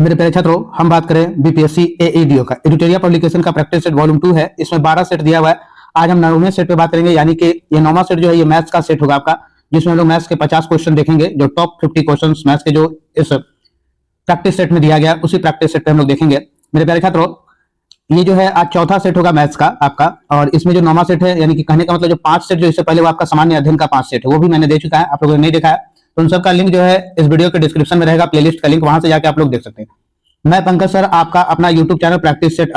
मेरे प्यारे छात्रों, हम बात करें बीपीएससी एईडीओ का। एडिटोरिया पब्लिकेशन का प्रैक्टिस सेट वॉल्यूम 2 है। इसमें 12 सेट दिया हुआ है। आज हम 9वें सेट पे बात करेंगे, यानी कि ये 9वां सेट जो है ये मैथ्स का सेट होगा आपका, जिसमें हम लोग मैथ्स के 50 क्वेश्चन देखेंगे। जो टॉप 50 क्वेश्चन मैथ्स के जो इस प्रैक्टिस सेट में दिया गया, उसी प्रैक्टिस सेट पे हम लोग देखेंगे। मेरे प्यारे छात्रों, ये जो है आज चौथा सेट होगा मैथ्स का आपका, और इसमें जो 9वां सेट है, यानी कि कहने का मतलब जो 5 सेट जो इससे पहले वो आपका सामान्य अध्ययन का 5 सेट है, वो भी मैंने दे चुका है। आप लोगों ने नहीं देखा है तो उन सबका लिंक जो है इस वीडियो के डिस्क्रिप्शन में रहेगा, प्लेलिस्ट का लिंक, वहां से जाके आप लोग देख सकते हैं। मैं पंकज सर, आपका अपना यूट्यूब चैनल प्रैक्टिस सेट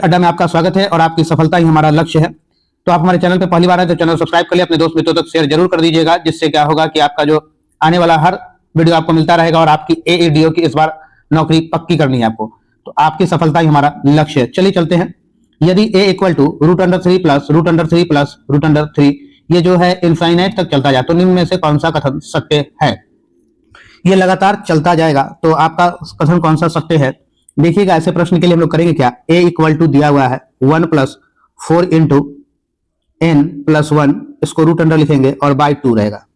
अड्डा में आपका स्वागत है, और आपकी सफलता ही हमारा लक्ष्य है। तो आप हमारे चैनल पे पहली बार आए तो चैनल सब्सक्राइब कर लिए, अपने दोस्त मित्रों तक शेयर जरूर कर दीजिएगा, जिससे क्या होगा कि आपका जो आने वाला हर वीडियो आपको मिलता रहेगा, और आपकी एईडीओ की इस बार नौकरी पक्की करनी है आपको, तो आपकी सफलता ही हमारा लक्ष्य है। चलिए चलते हैं। यदि a equal to √3 plus √3 plus √3 ये जो है इनफाइनाइट तक चलता जाए तो निम्न में से कौन सा कथन सत्य है? ये लगातार चलता जाएगा तो आपका कथन कौन सा सत्य है? देखिएगा, ऐसे प्रश्न के लिए हम लोग करेंगे क्या, a इक्वल टू दिया हुआ है 1 प्लस 4 इंटू n प्लस 1, इसको रूट अंडर लिखेंगे और बाई 2 रहेगा।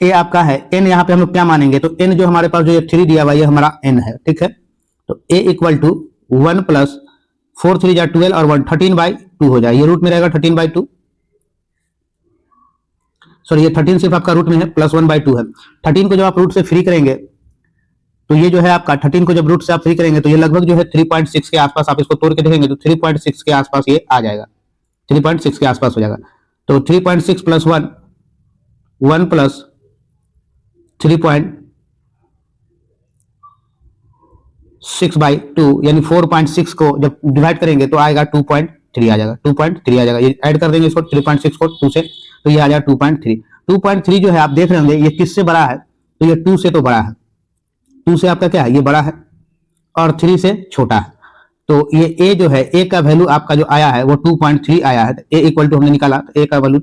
a आपका है, n यहाँ पे हम लोग क्या मानेंगे, तो n जो हमारे पास जो 3 दिया हुआ है ये हमारा n है, ठीक है। तो a इक्वल टू 1 प्लस 4 3 जा 12 और 1 13/2 हो जाए, ये रूट में रहेगा 13/2। सॉरी, ये 13 सिर्फ आपका रूट में है, प्लस 1/2 है। 13 को जब आप रूट से फ्री करेंगे तो ये जो है आपका 13 को जब रूट से आप फ्री करेंगे तो ये लगभग जो है 3.6 के आसपास, आप इसको तोड़ के देखेंगे तो 3.6 के आसपास ये आ जाएगा, 3.6 के आसपास हो जाएगा। तो 3.6 प्लस 1 1 प्लस 3.6/2 यानी 4.6 को जब डिवाइड करेंगे तो आएगा 2.3 आ जाएगा, 2.3 आ जाएगा। ये ऐड कर देंगे इसको 3.6 को 2 से, तो ये आ जाएगा 2.3। 2.3 जो है आप देख रहे होंगे ये किससे बड़ा है, तो ये 2 से तो बड़ा है, 2 से आपका क्या है, ये बड़ा है, और 3 से छोटा है। तो ये a जो है, a का वैल्यू आपका जो आया है वो 2.3 आया है। a इक्वल टू हमने निकाला तो a का वैल्यू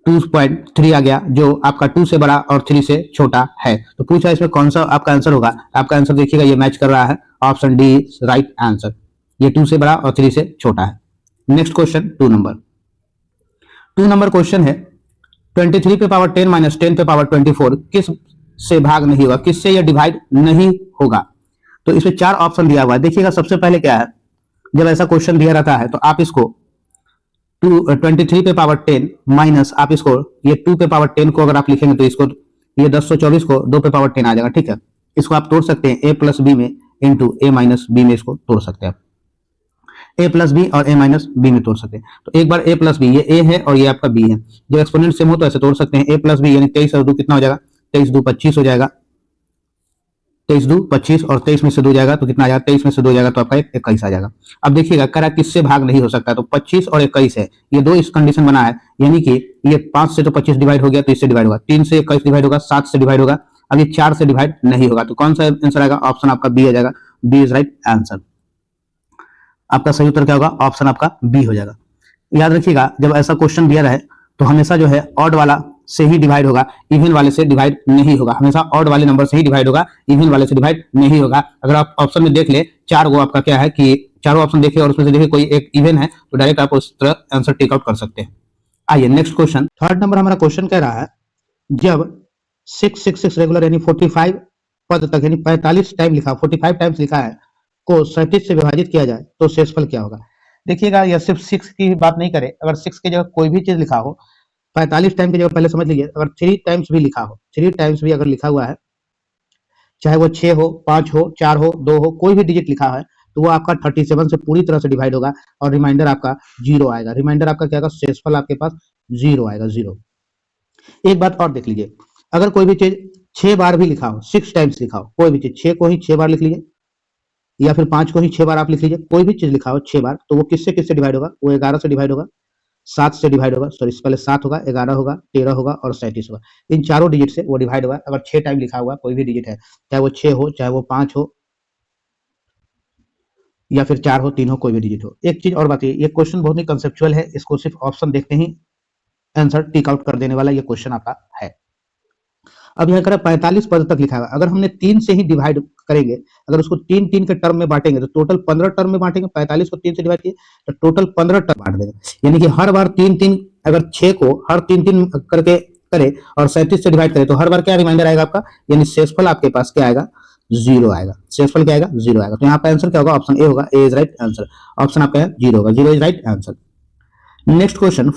2.3 आ गया, जो आपका 2 से बड़ा और 3 से छोटा है। तो पूछा इसमें कौन सा आपका आंसर होगा, आपका आंसर देखिएगा ये मैच कर रहा है, ऑप्शन डी राइट आंसर। ये 2 से बड़ा और 3 से छोटा है। नेक्स्ट क्वेश्चन 2 नंबर क्वेश्चन है, 23 पे पावर 10 माइनस 10 पे पावर 24 किस से भाग नहीं होगा, किससे यह डिवाइड नहीं होगा? तो इसमें 4 ऑप्शन दिया हुआ है। देखिएगा, सबसे पहले क्या है, जब ऐसा क्वेश्चन दिया रहता है तो आप इसको 23 पे पावर 10 माइनस आप इसको ये 2 पे पावर 10 को अगर आप लिखेंगे तो इसको ये 1024 को 2 पे पावर 10 आ जाएगा, ठीक है। इसको आप तोड़ सकते हैं a प्लस बी में इंटू a माइनस बी में, इसको तोड़ सकते हैं आप, a प्लस बी और a माइनस बी में तोड़ सकते हैं। तो एक बार a प्लस बी, ये a है और ये आपका b है, जब एक्सपोनेंट सेम हो तो ऐसे तोड़ सकते हैं। a प्लस बी यानी 23 और 2 कितना हो जाएगा, 23 2 25 हो जाएगा, 23 2 25 और 23 में से 2 जाएगा तो कितना आ जाएगा, 23 में से 2 जाएगा तो आपका 21 आ जाएगा। अब देखिएगा करा किससे भाग नहीं हो सकता, तो 25 और 21 है, ये दो इस कंडीशन बना है, यानी कि ये 5 से तो 25 डिवाइड हो गया तो इससे डिवाइड होगा, 3 से 21 डिवाइड होगा, 7 से डिवाइड होगा, अब ये 4 से डिवाइड नहीं होगा। तो कौन सा आंसर आएगा, ऑप्शन आपका बी आ जाएगा, बी इज राइट आंसर। आपका सही उत्तर क्या होगा, ऑप्शन आपका बी हो जाएगा। याद रखिएगा, जब ऐसा क्वेश्चन दिया रहे तो हमेशा जो है ऑड वाला से ही डिवाइड होगा, इवन वाले से डिवाइड नहीं होगा। हमेशा ऑड वाले नंबर से ही डिवाइड होगा, इवन वाले से डिवाइड नहीं होगा। अगर आप ऑप्शन में देख ले 4 गो आपका क्या है कि चारों ऑप्शन देखिए और उसमें से देखिए कोई एक इवन है तो डायरेक्ट आप उस तरह आंसर टेक आउट कर सकते हैं। आइए नेक्स्ट क्वेश्चन, 3rd नंबर हमारा क्वेश्चन कह रहा है, जब 666 रेगुलर यानी 45 पद तक यानी 45 टाइम लिखा, 45 टाइम्स लिखा है को 37 से विभाजित किया जाए तो शेषफल क्या होगा? देखिएगा, यह सिर्फ 6 की बात नहीं करे, अगर 6 की जगह कोई भी चीज लिखा हो, 45 टाइम की जगह पहले समझ लीजिए, अगर 3 टाइम्स भी लिखा हो, 3 टाइम्स भी अगर लिखा हुआ है, चाहे वो 6 हो, 5 हो, 4 हो, 2 हो, कोई भी डिजिट लिखा है तो वो आपका 37 से पूरी तरह से डिवाइड होगा और रिमाइंडर आपका 0 आएगा। रिमाइंडर आपका क्या आएगा, शेषफल आपके पास 0 आएगा, 0। एक बात और देख लीजिए, अगर कोई भी चीज 6 बार भी लिखा हो, 6 टाइम्स लिखा हो, कोई भी चीज 6 को ही 6 बार लिख लीजिए, या फिर 5 को ही 6 बार आप लिख लीजिए, कोई भी चीज लिखा हो 6 बार, तो वो किससे डिवाइड होगा, वो 11 से डिवाइड होगा, 7 से डिवाइड होगा, सॉरी पहले 7 होगा, 11 होगा, 13 होगा और 37 होगा। इन चारों डिजिट से वो डिवाइड होगा। अगर 6 टाइम लिखा हुआ कोई भी डिजिट है, चाहे वो 6 हो, चाहे वो 5 हो, या फिर 4 हो, 3 हो, कोई भी डिजिट हो। एक चीज और बात, ये क्वेश्चन बहुत ही कंसेप्चुअल है, इसको सिर्फ ऑप्शन देखते ही आंसर टिक आउट कर देने वाला ये क्वेश्चन आपका है। अब यहाँ करा 45 पद तक लिखा है, अगर हमने 3 से ही डिवाइड करेंगे, अगर उसको 3 के टर्म में बांटेंगे तो टोटल 15 टर्म में बांटेंगे। 45 को 3 से डिवाइड किए तो टोटल 15 टर्म बांट देंगे, यानी कि हर बार 3 3, अगर 6 को हर 3 3 करके करे और 37 से डिवाइड करे तो हर बार क्या रिमाइंडर आएगा आपका, यानी शेषफल आपके पास क्या आएगा, 0 आएगा। शेषफल क्या आएगा, 0 आएगा। तो यहाँ पे आंसर क्या होगा, ऑप्शन ए होगा, A is right answer. Option आपका 0 होगा, 0 is right answer. Next question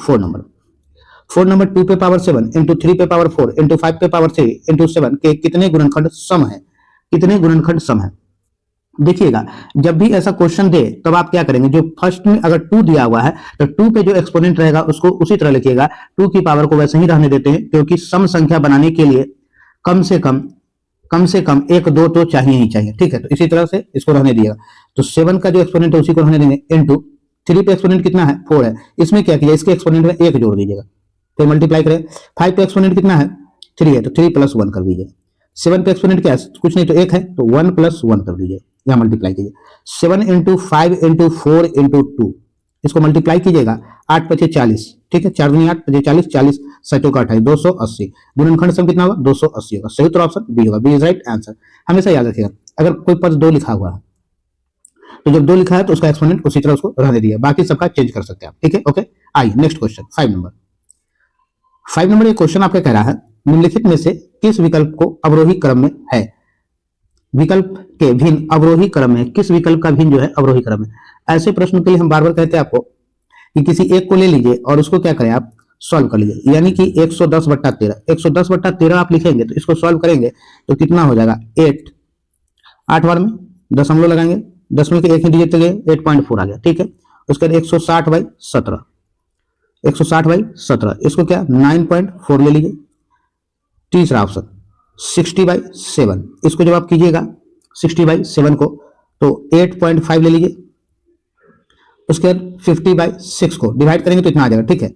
4 number 2 पे पावर 7 इंटू 3 पे पावर 4 इंटू 5 पे पावर 3 इंटू 7 के कितने गुणनखंड सम है, कितने गुणनखंड सम है। देखिएगा जब भी ऐसा क्वेश्चन दे तब आप क्या करेंगे, जो फर्स्ट में अगर 2 दिया हुआ है तो 2 पे जो एक्सपोनेंट रहेगा उसको उसी तरह लिखिएगा, 2 की पावर को वैसे ही रहने देते हैं, क्योंकि सम संख्या बनाने के लिए कम से कम 1 2 तो चाहिए ही चाहिए, ठीक है। तो इसी तरह से इसको रहने दिएगा। तो 7 का जो एक्सपोनेंट है उसी को रहने देंगे, इनटू 3 पे एक्सपोनेंट कितना है, 4 है, इसमें क्या किया, इसके एक्सपोनेंट में 1 जोड़ दीजिएगा, फिर मल्टीप्लाई करें। 5 पे एक्सपोनेंट कितना है, 3 है, तो 3 + 1 कर दीजिए। 7 पे एक्सपोनेंट क्या है, कुछ नहीं तो 1 है, तो 1 + 1 कर दीजिए, या मल्टीप्लाई कीजिए। 7 × 5 × 4 × 2, इसको मल्टीप्लाई कीजिएगा, 8 × 5 = 40, ठीक है, 4 × 8 = 40, 40 7 का 28, 280। गुणनखंड सम कितना होगा, 280 होगा। सही उत्तर ऑप्शन बी होगा, बी इज राइट आंसर। हमेशा याद रखिएगा अगर कोई पद 2 लिखा हुआ है तो जब 2 लिखा है तो उसका एक्सपोनेंट उसी तरह उसको रहने दिया, बाकी सबका चेंज कर सकते हैं आप, ठीक है। ओके, आइए नेक्स्ट क्वेश्चन 5 नंबर। ये क्वेश्चन आपका कह रहा है निम्नलिखित में से किस विकल्प को अवरोही क्रम में है, विकल्प के भिन्न अवरोही क्रम में, किस विकल्प का भिन्न जो है अवरोही क्रम में। ऐसे प्रश्नों के लिए हम बार बार कहते हैं आपको कि किसी एक को ले लीजिए और उसको क्या करें आप सॉल्व कर लीजिए, यानी कि 110/13, 110/13 आप लिखेंगे तो इसको सॉल्व करेंगे तो कितना हो जाएगा, 8 बार में दशमलव लगाएंगे, दशमलव के एक ही डिजिट गए, 8.4 आ गया, ठीक है। उसके बाद 160/17, 160/17, इसको क्या 9.4 ले लीजिए। तीसरा ऑप्शन 60/7, इसको जब आप कीजिएगा 60/7 को तो 8.5 ले लीजिए। उसके बाद 50/6 को डिवाइड करेंगे तो इतना आ जाएगा, ठीक है,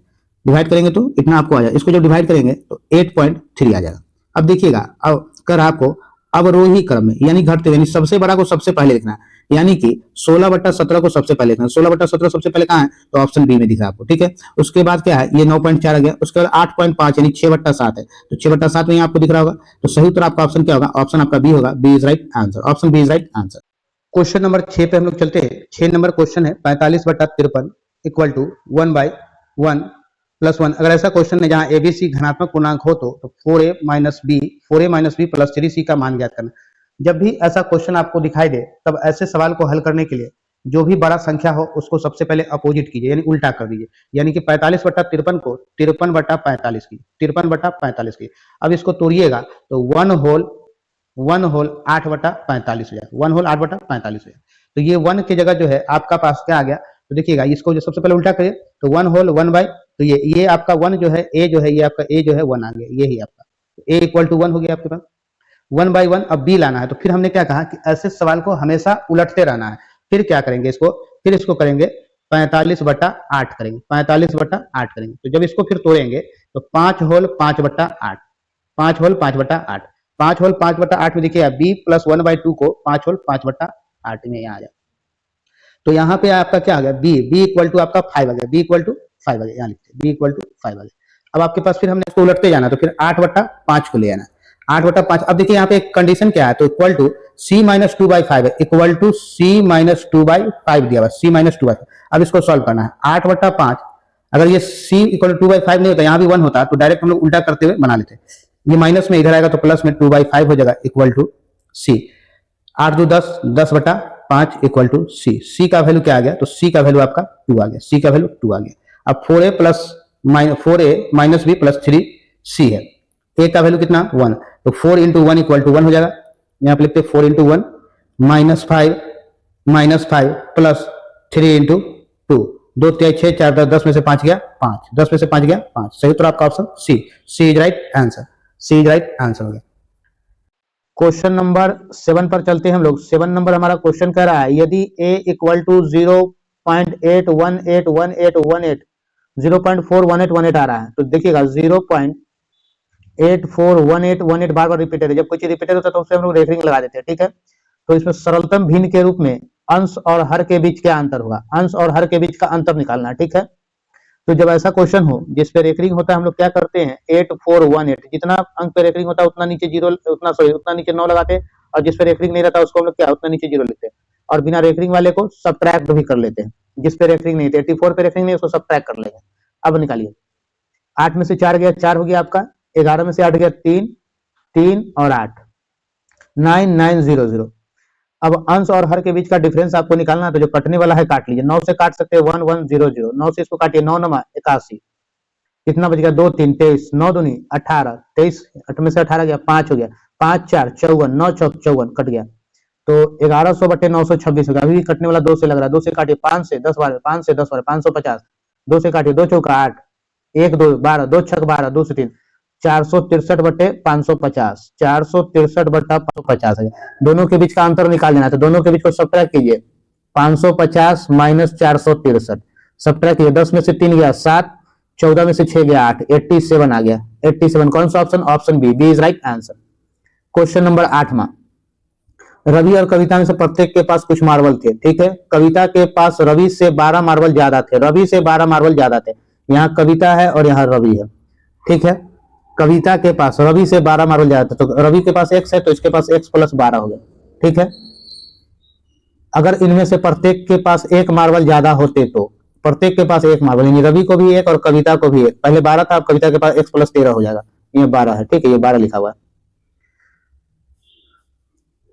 डिवाइड करेंगे तो इतना आपको आ जाएगा। इसको जब डिवाइड करेंगे तो 8.3 आ जाएगा। अब देखिएगा अब कर आपको अवरोही क्रम में, यानी घटते हुए, यानी सबसे बड़ा को सबसे पहले लिखना है, यानी कि 16/17 को सबसे पहले लिखना है। 16/17 सबसे पहले कहाँ है, तो ऑप्शन बी में दिख रहा है आपको, ठीक है। उसके बाद क्या है, ये 9.4 आ गया। उसके बाद 8.5 यानी 6/7 है, तो 6/7 में आपको दिख रहा होगा। तो सही उत्तर आपका ऑप्शन क्या होगा, ऑप्शन आपका बी होगा, B is right answer. Option B is right answer. Question number 6 पे हम लोग चलते हैं। 6 नंबर क्वेश्चन है 45/53 = 1/1 + 1। अगर ऐसा क्वेश्चन है जहां एबीसी धनात्मक पूर्णांक हो तो 4a - b + 3c का मान ज्ञात करना। जब भी ऐसा क्वेश्चन आपको दिखाई दे तब ऐसे सवाल को हल करने के लिए जो भी बड़ा संख्या हो उसको सबसे पहले अपोजिट कीजिए, यानी उल्टा कर दीजिए, यानी कि 45/53 को 53/45 की 53/45 की। अब इसको तोड़िएगा तो 1 होल 8/45 हो जाए, 1 होल 8/45 हो जाए। तो ये 1 की जगह जो है आपका पास क्या आ गया, तो देखिएगा इसको जो सबसे पहले उल्टा करिए तो 1 होल 1 बाय, तो ये आपका 1 जो है ए जो है, ये आपका ए जो है 1 आ गया, ये ही आपका ए = 1 हो गया आपके पास। 1/1 अब बी लाना है, तो फिर हमने क्या कहा कि ऐसे सवाल को हमेशा उलटते रहना है। फिर क्या करेंगे, इसको करेंगे 45/8 करेंगे, 45/8 करेंगे। तो जब इसको फिर तोड़ेंगे तो 5 होल 5/8, 5 होल 5/8, 5 होल 5/8 में देखिए b + 1/2 को 5 होल 5/8 में यहाँ आ जाए। तो यहाँ पे आपका क्या आ गया, b = आपका 5 आ गया, b = 5 आ गया, यहाँ लिखते हैं b = 5 आ गया। अब आपके पास फिर हमने इसको उलटते जाना, तो फिर 8/5 को ले आना, 8/5। अब देखिए यहाँ पे एक कंडीशन क्या है, तो = c - 2/5 है, = c - 2/5 दिया हुआ, c - 2/5। अब इसको सॉल्व करना है, 8/5, अगर ये c = 2/5 नहीं होता, यहाँ भी 1 होता तो डायरेक्ट हम लोग उल्टा करते हुए बना लेते। ये माइनस में इधर आएगा तो प्लस में 2/5 हो जाएगा, = c। 8 2 10, 10/5 = c। c का वैल्यू क्या आ गया, तो c का वैल्यू आपका 2 आ गया, c का वैल्यू 2 आ गया। अब 4a - b + 3c है, a का वैल्यू कितना 1, तो 4 × 1 = 1 हो जाएगा। यहाँ पे लिखते 4 × 1 -5 + 3 × 2, 2 3 6 4 10 में से 5 गया 5, 10 में से 5 गया 5। सही उत्तर आपका option C is right answer, C is right answer हो गया। क्वेश्चन नंबर 7 पर चलते हैं हम लोग। 7 नंबर हमारा क्वेश्चन कह रहा है यदि a = 0.8181818, 0.41818 आ रहा है, तो देखिएगा 0.841818 बार बार रिपीटेड है। जब कोई चीज रिपीटेड होता है तो उसे हम लोग रेफरिंग लगा देते हैं, ठीक है। तो इसमें सरलतम भिन्न के रूप में अंश और हर के बीच क्या अंतर होगा, अंश और हर के बीच का अंतर निकालना है, ठीक है। तो जब ऐसा क्वेश्चन हो जिस पे रेफरिंग होता है, हम लोग क्या करते हैं 8418, जितना अंक पे रेफरिंग होता है उतना नीचे 0, उतना नीचे 9 लगाते हैं, और जिस पे रेफरिंग नहीं रहता उसको हम लोग क्या उतना नीचे 0 लेते हैं, और बिना रेफरिंग वाले को सबट्रैक्ट भी कर लेते हैं। जिस पे रेफरिंग नहीं थी, 84 पे रेफरिंग नहीं, उसको सबट्रैक्ट कर लेंगे। अब निकालिए, 8 में से 4 गया, 4 हो गया आपका, 11 में से 8 गया 3, 3 और 8, 9900। अब अंश और हर के बीच का डिफरेंस आपको निकालना है, तो जो कटने वाला है काट लीजिए। 9 से काट सकते हैं 1100, 9 से इसको काटिए, 9 9 81, कितना बच गया 2 3 23, 9 दूनी 18, 23, 8 में से 18 गया 5 हो गया, 5 4 54, 9 चौक 54 कट गया, तो 1100 बटे 926 हो गया। अभी भी कटने वाला 2 से लग रहा है, 2 से काटिए 5 से 10 12, 5 से 10 12 550, 2 से काटिए 2 चौका 8, 1 2 12, 2 छक 12, 2 से 3, 463 बटे 550, 463 बटा 550 है। दोनों के बीच का अंतर निकाल देना है, तो दोनों के बीच को सब्ट्रैक्ट कीजिए, 550 माइनस 463 सब्ट्रैक्ट कीजिए, 10 में से 3 गया 7, 14 में से 6 गया 8, 87 आ गया। 87 कौन सा option? Option B, B is right answer. Question number 8वां, रवि और कविता में से प्रत्येक के पास कुछ मार्बल थे, ठीक है। कविता के पास रवि से 12 मार्बल ज्यादा थे, रवि से 12 मार्बल ज्यादा थे। यहाँ कविता है और यहाँ रवि है, ठीक है। कविता के पास रवि से 12 मार्बल ज्यादा थे, तो रवि के पास x है तो इसके पास x प्लस 12 हो गया, ठीक है। अगर इनमें से प्रत्येक के पास एक मार्बल ज्यादा होते तो प्रत्येक के पास एक मार्बल, यानी रवि को भी एक और कविता को भी एक, पहले 12 था, अब कविता के पास x प्लस 13 हो जाएगा, ये 12 है, ठीक है, ये 12 लिखा हुआ है।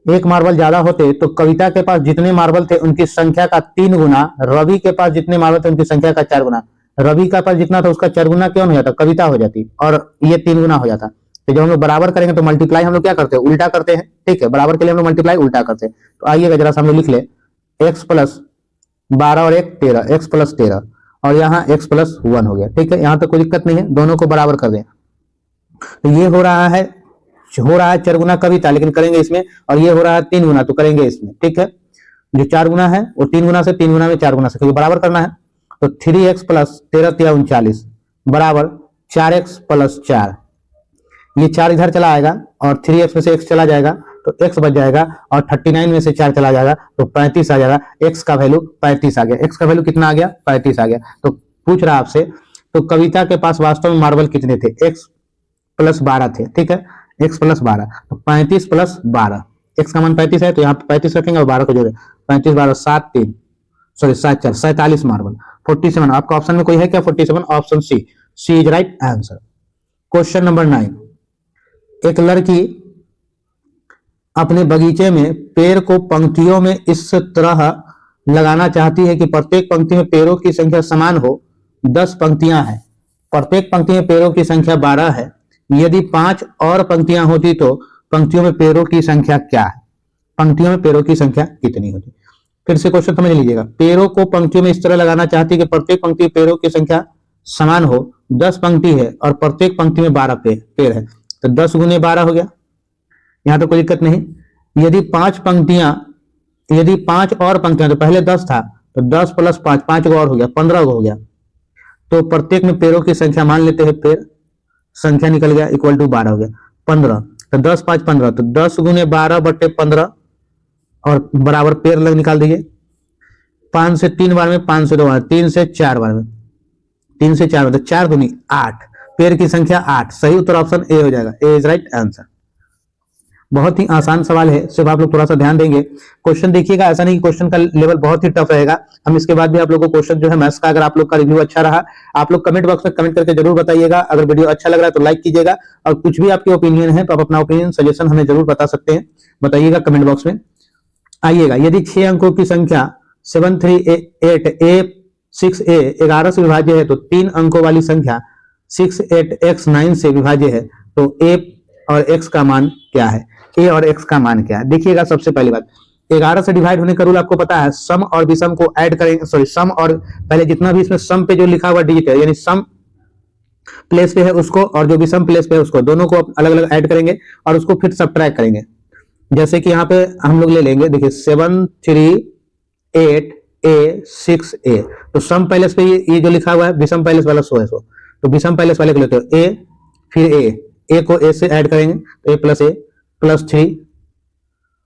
एक मार्बल ज्यादा होते तो कविता के पास जितने मार्बल थे उनकी संख्या का 3 गुना, रवि के पास जितने मार्बल थे उनकी संख्या का 4 गुना। रवि का पास जितना था उसका 4 गुना क्यों नहीं होता? कविता हो जाती और ये 3 गुना हो जाता। तो जब हम लोग बराबर करेंगे तो मल्टीप्लाई हम लोग क्या करते हैं? उल्टा करते हैं, ठीक है। बराबर के लिए हम लोग मल्टीप्लाई उल्टा करते हैं। तो आइएगा जरा सा हम लोग लिख ले, x प्लस 12 और 1 13, x प्लस 13 और यहाँ x प्लस 1 हो गया, ठीक है। यहाँ तो कोई दिक्कत नहीं है, दोनों को बराबर कर दें। तो ये हो रहा है 4 गुना कविता, लेकिन करेंगे इसमें, और ये हो रहा है 3 गुना, तो करेंगे इसमें, ठीक है। जो 4 गुना है वो 3 गुना से, 3 गुना में 4 गुना से, क्योंकि बराबर करना है। तो 3x प्लस 13 3 39 बराबर 4x प्लस 4, ये 4 इधर चला आएगा और 3x में से x चला जाएगा तो x बच जाएगा, और 39 में से 4 चला जाएगा तो 35 आ जाएगा। x का वैल्यू 35 आ गया। x का वैल्यू कितना आ गया? 35 आ गया। तो पूछ रहा आपसे, तो कविता के पास वास्तव में मार्बल कितने थे? x प्लस 12 थे, ठीक है, x प्लस 12, तो 35 प्लस 12, x का मान 35 है तो यहाँ पे 35 रखेंगे और 12 को जोड़े, 35 12 7 3 सॉरी 7 4 47 मार्बल। 47 आपका ऑप्शन में कोई है क्या? 47 option C, C is right answer. Question number 9, एक लड़की अपने बगीचे में पेड़ को पंक्तियों में इस तरह लगाना चाहती है कि प्रत्येक पंक्ति में पेड़ों की संख्या समान हो। 10 पंक्तियां हैं, प्रत्येक पंक्ति में पेड़ों की संख्या 12 है। यदि 5 और पंक्तियां होती तो पंक्तियों में पेड़ों की संख्या क्या है? पंक्तियों में पेड़ों की संख्या कितनी होती? फिर से क्वेश्चन समझ लीजिएगा। पेड़ों को पंक्तियों में इस तरह लगाना चाहती है कि प्रत्येक पंक्ति में पेड़ों की संख्या समान हो। 10 पंक्ति है और प्रत्येक पंक्ति में 12 पेड़ है, तो 10 गुने 12 हो गया, यहाँ तो कोई दिक्कत नहीं। यदि 5 और पंक्तियां, तो पहले 10 था तो 10 प्लस 5, 5 और हो गया, 15 हो गया। तो प्रत्येक में पेड़ों की संख्या मान लेते हैं, पेड़ संख्या निकल गया इक्वल टू 12 हो गया, 15, तो 10 5 15, तो 10 गुने 12 बटे 15 और बराबर पेड़ लग निकाल दीजिए। 5 से 3 बार में, 5 से 2 बार, 3 से 4 बार में, 3 से 4 बार, तो 4 दूनी 8, पेड़ की संख्या 8। सही उत्तर ऑप्शन ए हो जाएगा, ए इज राइट आंसर। बहुत ही आसान सवाल है, सिर्फ आप लोग थोड़ा सा ध्यान देंगे। क्वेश्चन देखिएगा, ऐसा नहीं कि क्वेश्चन का लेवल बहुत ही टफ रहेगा। हम इसके बाद भी आप लोग को क्वेश्चन जो है मैथ्स का, अगर आप लोग का रिव्यू अच्छा रहा, आप लोग कमेंट बॉक्स में कमेंट करके जरूर बताइएगा। अगर वीडियो अच्छा लग रहा है तो लाइक कीजिएगा, और कुछ भी आपके ओपिनियन है तो आप अपना ओपिनियन सजेशन हमें जरूर बता सकते हैं, बताइएगा कमेंट बॉक्स में। आइएगा, यदि 6 अंकों की संख्या 738A6A 11 से विभाज्य है तो 3 अंकों वाली संख्या 68X9 से विभाज्य है, तो A और X का मान क्या है? A और X का मान क्या है? देखिएगा, सबसे पहली बात, 11 से डिवाइड होने का रूल आपको पता है। सम और विषम को ऐड करेंगे, सॉरी सम और पहले जितना भी इसमें सम पे जो लिखा हुआ डिजिट है, यानी सम प्लेस पे है उसको और जो विषम प्लेस पे है उसको, दोनों को अलग अलग ऐड करेंगे और उसको फिर सबट्रैक्ट करेंगे। जैसे कि यहाँ पे हम लोग ले लेंगे, देखिए 738A6A, तो सम पैलेस पे ये जो लिखा हुआ है विषम पैलेस वाला 100 है, 100, तो विषम पैलेस वाले को लेते हो A, फिर A को A से ऐड करेंगे तो A प्लस A प्लस 3,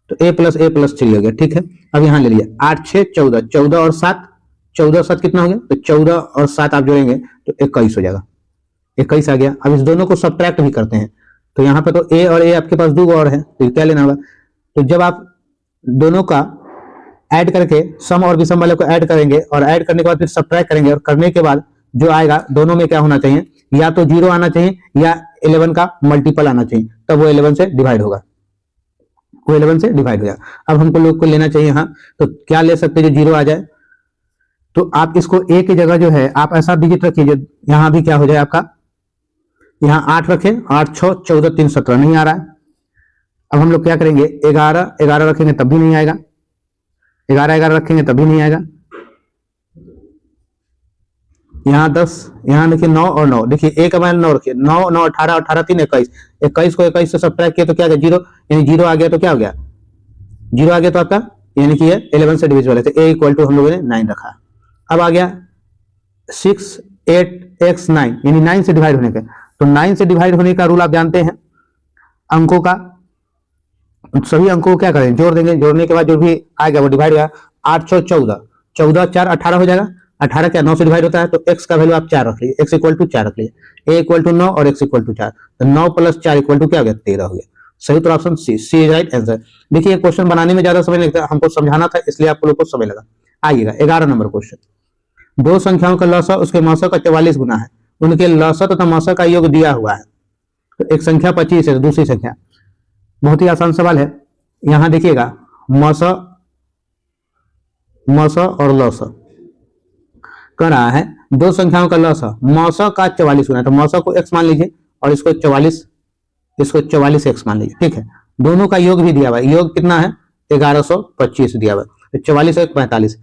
तो A प्लस A प्लस 3 हो गया, ठीक है। अब यहाँ ले लिया 8 6 14, 14 और 7, 14 और 7 कितना हो गया? तो 14 और 7 आप जोड़ेंगे तो 21 हो जाएगा, 21 आ गया। अब इस दोनों को सबट्रैक्ट भी करते हैं, तो यहाँ पे तो A और A आपके पास 2 और है, तो क्या लेना होगा? तो जब आप दोनों का ऐड करके सम और विषम वाले को ऐड करेंगे और ऐड करने के बाद फिर सबट्रैक्ट करेंगे, और करने के बाद जो आएगा दोनों में क्या होना चाहिए? या तो 0 आना चाहिए या 11 का मल्टीपल आना चाहिए, तब वो 11 से डिवाइड होगा, वो 11 से डिवाइड हो जाएगा। अब हमको लोग को लेना चाहिए यहाँ, तो क्या ले सकते हैं जो 0 आ जाए, तो आप इसको a की जगह जो है आप ऐसा डिजिट रखिए जो यहाँ भी क्या हो जाए आपका, यहाँ 8 रखें, 8 6 14 3 17 नहीं आ रहा है। अब हम लोग क्या करेंगे, 11 11 रखेंगे तब भी नहीं आएगा, 11 11 रखेंगे तब भी नहीं आएगा। यहाँ 10, यहाँ देखिए 9 और 9, देखिए एक हमारे 9 रखिए, 9 9 18 18 3 21, 21 को 21 से सब्ट्रैक्ट किया तो क्या आ गया 0, यानी 0 आ गया तो क्या हो गया 0 आ गया, तो आपका यानी कि ये 11 से डिविजिबल है, तो a इक्वल टू हम लोगों ने 9 रखा। अब आ गया 6 8 x 9 यानी 9 से डिवाइड होने का, तो 9 से डिवाइड होने का रूल आप जानते हैं, अंकों का सभी अंकों को क्या करें जोड़ देंगे, जोड़ने के बाद जो भी आएगा वो डिवाइड होगा, 8 6 14 14 4 18 हो जाएगा, 18 क्या 9 से डिवाइड होता है, तो x का वैल्यू आप 4 रख लीजिए, x इक्वल टू 4 रख लीजिए, a इक्वल टू 9 और x इक्वल टू 4, तो 9 प्लस 4 इक्वल टू क्या हो गया 13 हो गया। सही उत्तर option C, C is right answer. देखिए क्वेश्चन बनाने में ज्यादा समय नहीं लगता, हमको समझाना था इसलिए आप लोगों को समय लगा। आइएगा 11 नंबर क्वेश्चन, दो संख्याओं का लौसा उसके मौसा का 44 गुना है, उनके लौसा तथा मौसा का योग दिया हुआ है, तो एक संख्या 25 है, दूसरी संख्या, बहुत ही आसान सवाल है। यहां देखिएगा मौसा मौसा और लौसा कह रहा है, दो संख्याओं का लौसा मौसा का 44 गुना है, तो मौसा को x मान लीजिए और इसको 44 x मान लीजिए, ठीक है। दोनों का योग भी दिया हुआ है, योग कितना है 1125 दिया हुआ है, तो 44 और 45,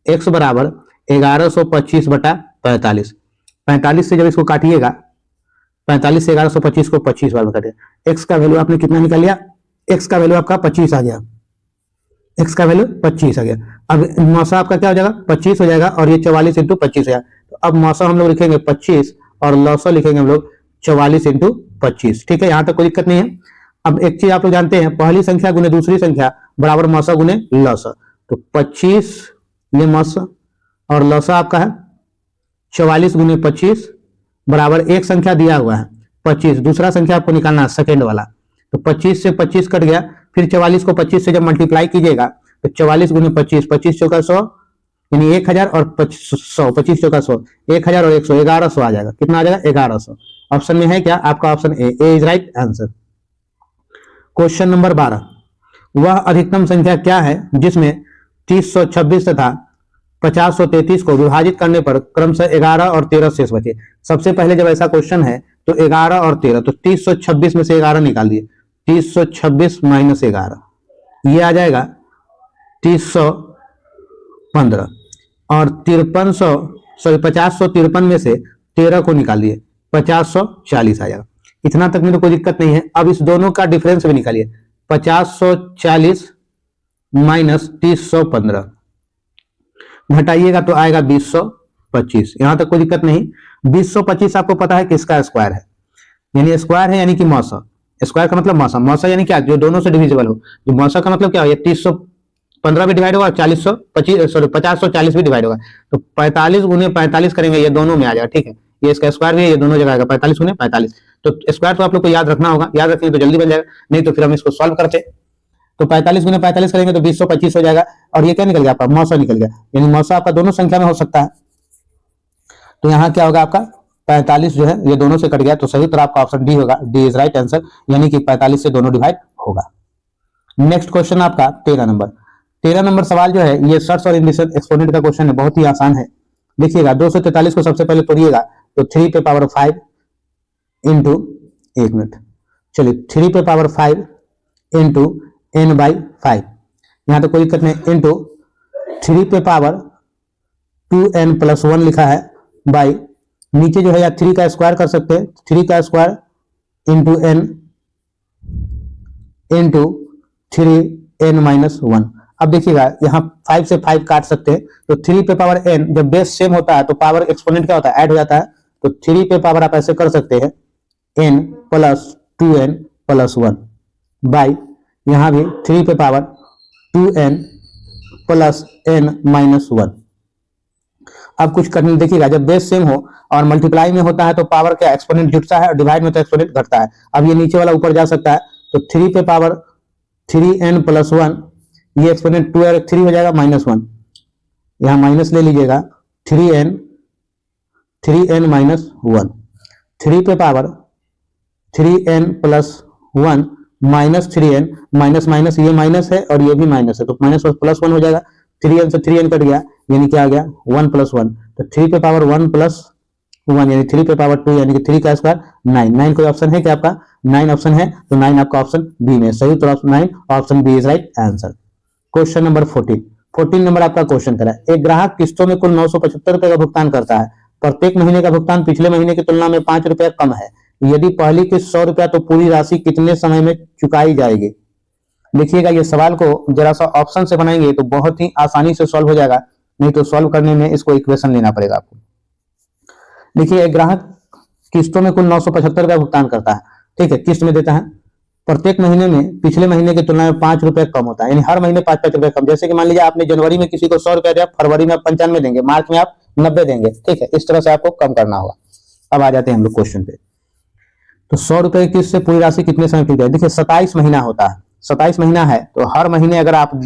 x बराबर 1125 बटा 45, 45 से जब इसको काटिएगा, 45 से 1125 को 25 बार में काटिएगा, x का वैल्यू आपने कितना निकाल लिया, x का वैल्यू आपका 25 आ गया, x का वैल्यू 25 आ गया। अब मौसा आपका क्या हो जाएगा 25 हो जाएगा, और ये 44 इंटू 25 हो जाएगा, तो अब मौसा हम लोग लिखेंगे 25 और लौसा लिखेंगे हम लोग 44 इंटू 25, ठीक है, यहां तक कोई दिक्कत नहीं है। अब एक चीज आप लोग जानते हैं, पहली संख्या गुने दूसरी संख्या बराबर मौसा गुने लौसा, तो 25 ये मौसा और लौसा आपका है 44 गुने 25 बराबर एक संख्या दिया हुआ है 25, दूसरा संख्या आपको निकालना है सेकेंड वाला, तो 25 से 25 कट गया, फिर 44 को 25 से जब मल्टीप्लाई कीजिएगा तो 44 गुने 25, 25 चौका 100 यानी 1000 और 100, 25 चौका 100, 1000 और 100 1100 आ जाएगा, कितना आ जाएगा 1100। ऑप्शन में है क्या आपका option A is right answer. Question number 12, वह अधिकतम संख्या क्या है जिसमें 3026 तथा 5033 को विभाजित करने पर क्रमशः 11 और 13 शेष बचे। सबसे पहले जब ऐसा क्वेश्चन है तो 11 और 13, तो 3026 में से 11 निकाल दिए, 3026 माइनस 11 ये आ जाएगा 3015, और 5053 में से 13 को निकाल दिए, 5040 आ जाएगा। इतना तक में तो कोई दिक्कत नहीं है। अब इस दोनों का डिफरेंस भी निकालिए, 5040 माइनस 3015 घटाइएगा तो आएगा 2025, यहां तक कोई दिक्कत नहीं। 2025 आपको पता है किसका स्क्वायर है, यानी स्क्वायर है यानी कि मौसा, स्क्वायर का मतलब मौसा, मौसा यानी क्या जो दोनों से डिविजिबल हो, जो मौसा का मतलब क्या हो 3015 भी डिवाइड होगा, 5040 भी डिवाइड होगा, तो 45 गुने 45 करेंगे ये दोनों में आ जाएगा, ठीक है, ये इसका स्क्वायर भी है, ये दोनों जगह आएगा 45 गुने 45, तो स्क्वायर तो आप लोग को याद रखना होगा, याद रखेंगे तो जल्दी बन जाएगा, नहीं तो फिर हम इसको सॉल्व करते, तो 45 गुने 45 करेंगे तो 2025 हो जाएगा, और ये क्या निकल गया आपका मौसा निकल गया, यानी मौसा आपका दोनों संख्या में हो सकता है, तो यहाँ क्या होगा आपका 45 जो है ये दोनों से कट गया, तो सही उत्तर आपका ऑप्शन डी होगा, डी इज राइट आंसर, यानी कि 45 से दोनों डिवाइड होगा। नेक्स्ट क्वेश्चन आपका 13 नंबर सवाल जो है ये सर्च और इंडिशन एक्सपोनेंट का क्वेश्चन है, बहुत ही आसान है। देखिएगा 243 को सबसे पहले तोड़िएगा तो 3 पे पावर 5 इंटू, एक मिनट चलिए, 3 पे पावर 5 इंटू n बाई 5, यहां तो कोई दिक्कत नहीं, इंटू 3 पे पावर 2n प्लस 1 लिखा है, बाई नीचे जो है या 3 का स्क्वायर कर सकते हैं, 3 का square into n into 3n minus 1। अब देखिएगा यहाँ 5 से 5 काट सकते हैं, तो 3 पे पावर n जब बेस सेम होता है तो पावर एक्सपोनेंट क्या होता है ऐड हो जाता है, तो 3 पे पावर आप ऐसे कर सकते हैं n plus 2n plus 1 by यहाँ भी 3 पे power 2n plus n minus 1। अब कुछ करने देखिएगा, जब बेस सेम हो और मल्टीप्लाई में होता है तो पावर क्या एक्सपोनेंट जुटता है और डिवाइड में तो एक्सपोनेंट घटता है। अब ये नीचे वाला ऊपर जा सकता है, तो 3 पे पावर 3n प्लस 1, ये एक्सपोनेंट 2 और 3 हो जाएगा माइनस 1, यहाँ माइनस ले लीजिएगा 3n माइनस 1, 3 पे power 3n plus 1 minus 3n, minus minus ये माइनस है और ये भी माइनस है, तो माइनस प्लस 1 हो जाएगा। 3n से 3n कट गया, यानी क्या आ गया 1 प्लस 1, तो 3 पे पावर 1 प्लस 1 यानी 3 पे पावर 2 यानी कि 3 का स्क्वायर 9। 9 कोई ऑप्शन है क्या आपका? 9 ऑप्शन है, तो 9 आपका ऑप्शन बी में सही उत्तर 9, option B is right answer. Question number 14 number आपका क्वेश्चन करा है, एक ग्राहक किस्तों में कुल 975 रुपए का भुगतान करता है, प्रत्येक महीने का भुगतान पिछले महीने की तुलना में 5 रुपया कम है, यदि पहली किस्त 100 रुपया तो पूरी राशि कितने समय में चुकाई जाएगी? देखिएगा ये सवाल को जरा सा ऑप्शन से बनाएंगे तो बहुत ही आसानी से सॉल्व हो जाएगा, नहीं तो सॉल्व करने में इसको इक्वेशन लेना पड़ेगा आपको। देखिए एक ग्राहक किस्तों में कुल 975 रुपया भुगतान करता है, ठीक है, किस्त में देता है, प्रत्येक महीने में पिछले महीने की तुलना में 5 रुपए कम होता है, यानी हर महीने 5-5 रुपए कम। जैसे कि मान लीजिए आपने जनवरी में किसी को 100 रुपया दिया, फरवरी में आप 95 देंगे, मार्च में आप 90 देंगे, ठीक है, इस तरह से आपको कम करना होगा। अब आ जाते हैं हम लोग क्वेश्चन पे। तो 100 रुपए की किस्त से पूरी राशि कितने समय चुकाई? देखिए 27 महीना होता है, 27 महीना है, तो हर महीने अगर आप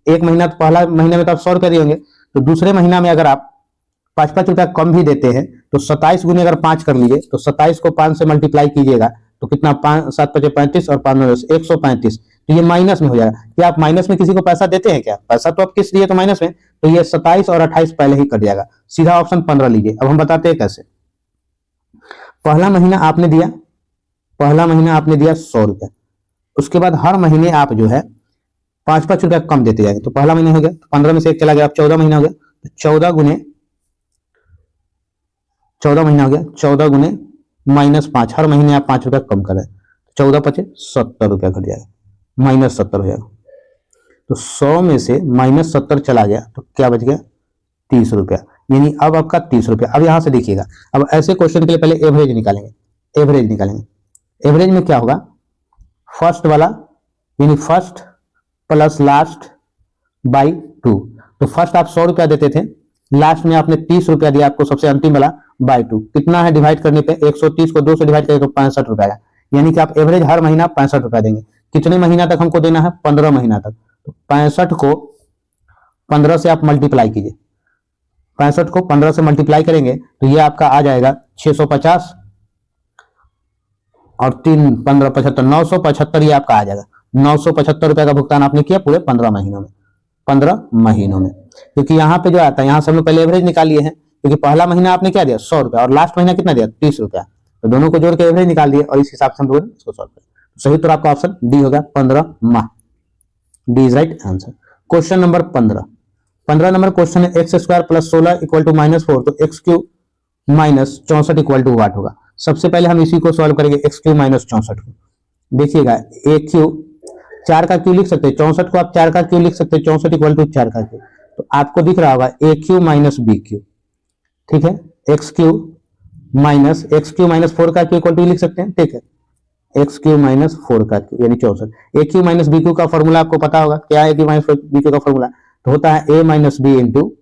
एक महीना, तो पहला महीने में तो आप 100 रुपया दिएंगे, तो दूसरे महीना में अगर आप 5-5 रुपया कम भी देते हैं, तो 27 गुने अगर 5 कर लीजिए, तो 27 को 5 से मल्टीप्लाई कीजिएगा तो कितना, 5 7 5 35 और 5 135, तो ये माइनस में हो जाएगा। क्या आप माइनस में किसी को पैसा देते हैं क्या? पैसा तो आप किस लिए, तो माइनस में, तो ये 27 और 28 पहले ही कट जाएगा, सीधा ऑप्शन 15 लीजिए। अब हम बताते हैं कैसे। पहला महीना आपने दिया, पहला महीना आपने दिया 100 रुपया, उसके बाद हर महीने आप जो है 5-5 रुपया कम देते जाएंगे, तो पहला महीना हो गया, 15 में से 1 चला गया, अब 14 महीना हो गया, तो 14 गुने 14 महीना हो गया, 14 गुने -5, हर महीने आप 5 रुपया कम कर रहे हैं, 14 पचे 70 रुपया घट जाएगा, -70 हो जाएगा। तो 100 में से -70 चला गया, तो क्या बच गया 30 रुपया, यानी अब आपका 30 रुपया। अब यहां से देखिएगा, अब ऐसे क्वेश्चन के लिए पहले एवरेज निकालेंगे, एवरेज निकालेंगे। एवरेज में क्या होगा, फर्स्ट वाला यानी फर्स्ट प्लस लास्ट बाई 2, तो फर्स्ट आप 100 रुपया देते थे, लास्ट में आपने 30 रुपया दिया, आपको सबसे अंतिम वाला बाई 2, कितना है डिवाइड करने पे, 130 को 2 से डिवाइड करें तो 65 रुपया, यानी कि आप एवरेज हर महीना 65 रुपया देंगे। कितने महीना तक हमको देना है, 15 महीना तक, तो 65 को 15 से आप मल्टीप्लाई कीजिए, 65 को 15 से मल्टीप्लाई करेंगे तो ये आपका आ जाएगा 650 और 3 15 75 975, ये आपका आ जाएगा 975 रुपया का भुगतान आपने किया पूरे 15 महीनों में, 15 महीनों में। क्योंकि यहाँ पे जो आता है, यहाँ से हम लोग पहले एवरेज निकाल लिए हैं, क्योंकि पहला महीना आपने क्या दिया 100 रुपया और लास्ट महीना कितना दिया 30 रुपया, तो दोनों को जोड़ के एवरेज निकाल दिए और इस हिसाब से हम लोग इसको सॉल्व करें। तो सही तो आपका ऑप्शन डी होगा 15 माह, D is right answer. Question number 15 number question है, x square plus 16 equal to -4, तो x cube minus 64 equal to what होगा। सबसे पहले हम इसी को सॉल्व करेंगे, एक्स क्यूब माइनस 64 को। देखिएगा ए क्यूब 4 का क्यूब लिख सकते हैं, 64 को आप 4 का क्यूब लिख सकते हैं, 64 इक्वल टू 4 का क्यूब, तो आपको दिख रहा होगा ए क्यूब माइनस बी क्यूब, ठीक है, एक्स क्यूब माइनस 4 का क्यूब इक्वल टू लिख सकते हैं, ठीक है, एक्स क्यूब माइनस 4 का क्यूब यानी 64। A cube minus b cube का फॉर्मूला आपको पता होगा, क्या है a cube minus b cube का फॉर्मूला, तो होता है a minus b into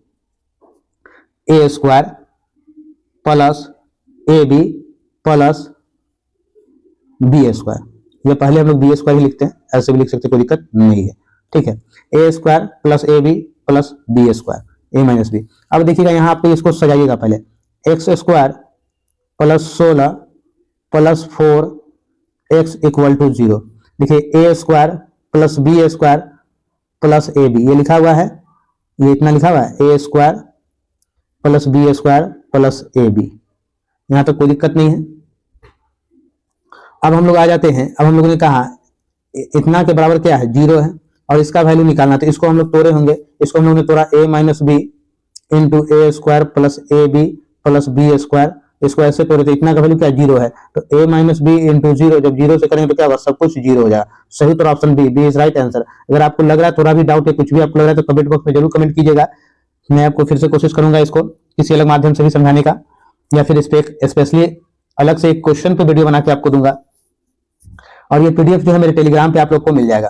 a square plus a b plus b square. ये पहले हम लोग बी स्क्वायर ही लिखते हैं, ऐसे भी लिख सकते हैं, कोई दिक्कत नहीं है, ठीक है, a square plus a b plus b square, a minus b. अब देखिएगा यहाँ आपको इसको सजाइएगा, पहले x square plus 16 plus 4 x equal to 0। देखिए a square plus b square plus a b, ये लिखा हुआ है, ये इतना लिखा हुआ है, a square plus b square plus a b, यहाँ तो कोई दिक्कत नहीं है। अब हम लोग आ जाते हैं, अब हम लोगों ने कहा इतना के बराबर क्या है 0 है और इसका वैल्यू निकालना, तो इसको हम लोग तोड़े होंगे, इसको हम लोग ने तोड़ा a minus b into a square plus a b plus b square, इसको ऐसे तोड़े तो इतना का वैल्यू क्या 0 है, तो ए माइनस बी इंटू 0, जब 0 से करेंगे तो क्या होगा, सब कुछ 0 हो जाएगा। सही तो option B, B is right answer. अगर आपको लग रहा है थोड़ा भी डाउट है, कुछ भी आपको लग रहा है, तो कमेंट बॉक्स में जरूर कमेंट कीजिएगा, मैं आपको फिर से कोशिश करूंगा इसको किसी अलग माध्यम से भी समझाने का, या फिर इस पे स्पेशली अलग से एक क्वेश्चन पे वीडियो बना के आपको दूंगा, और ये पीडीएफ जो है मेरे टेलीग्राम पे आप लोग को मिल जाएगा।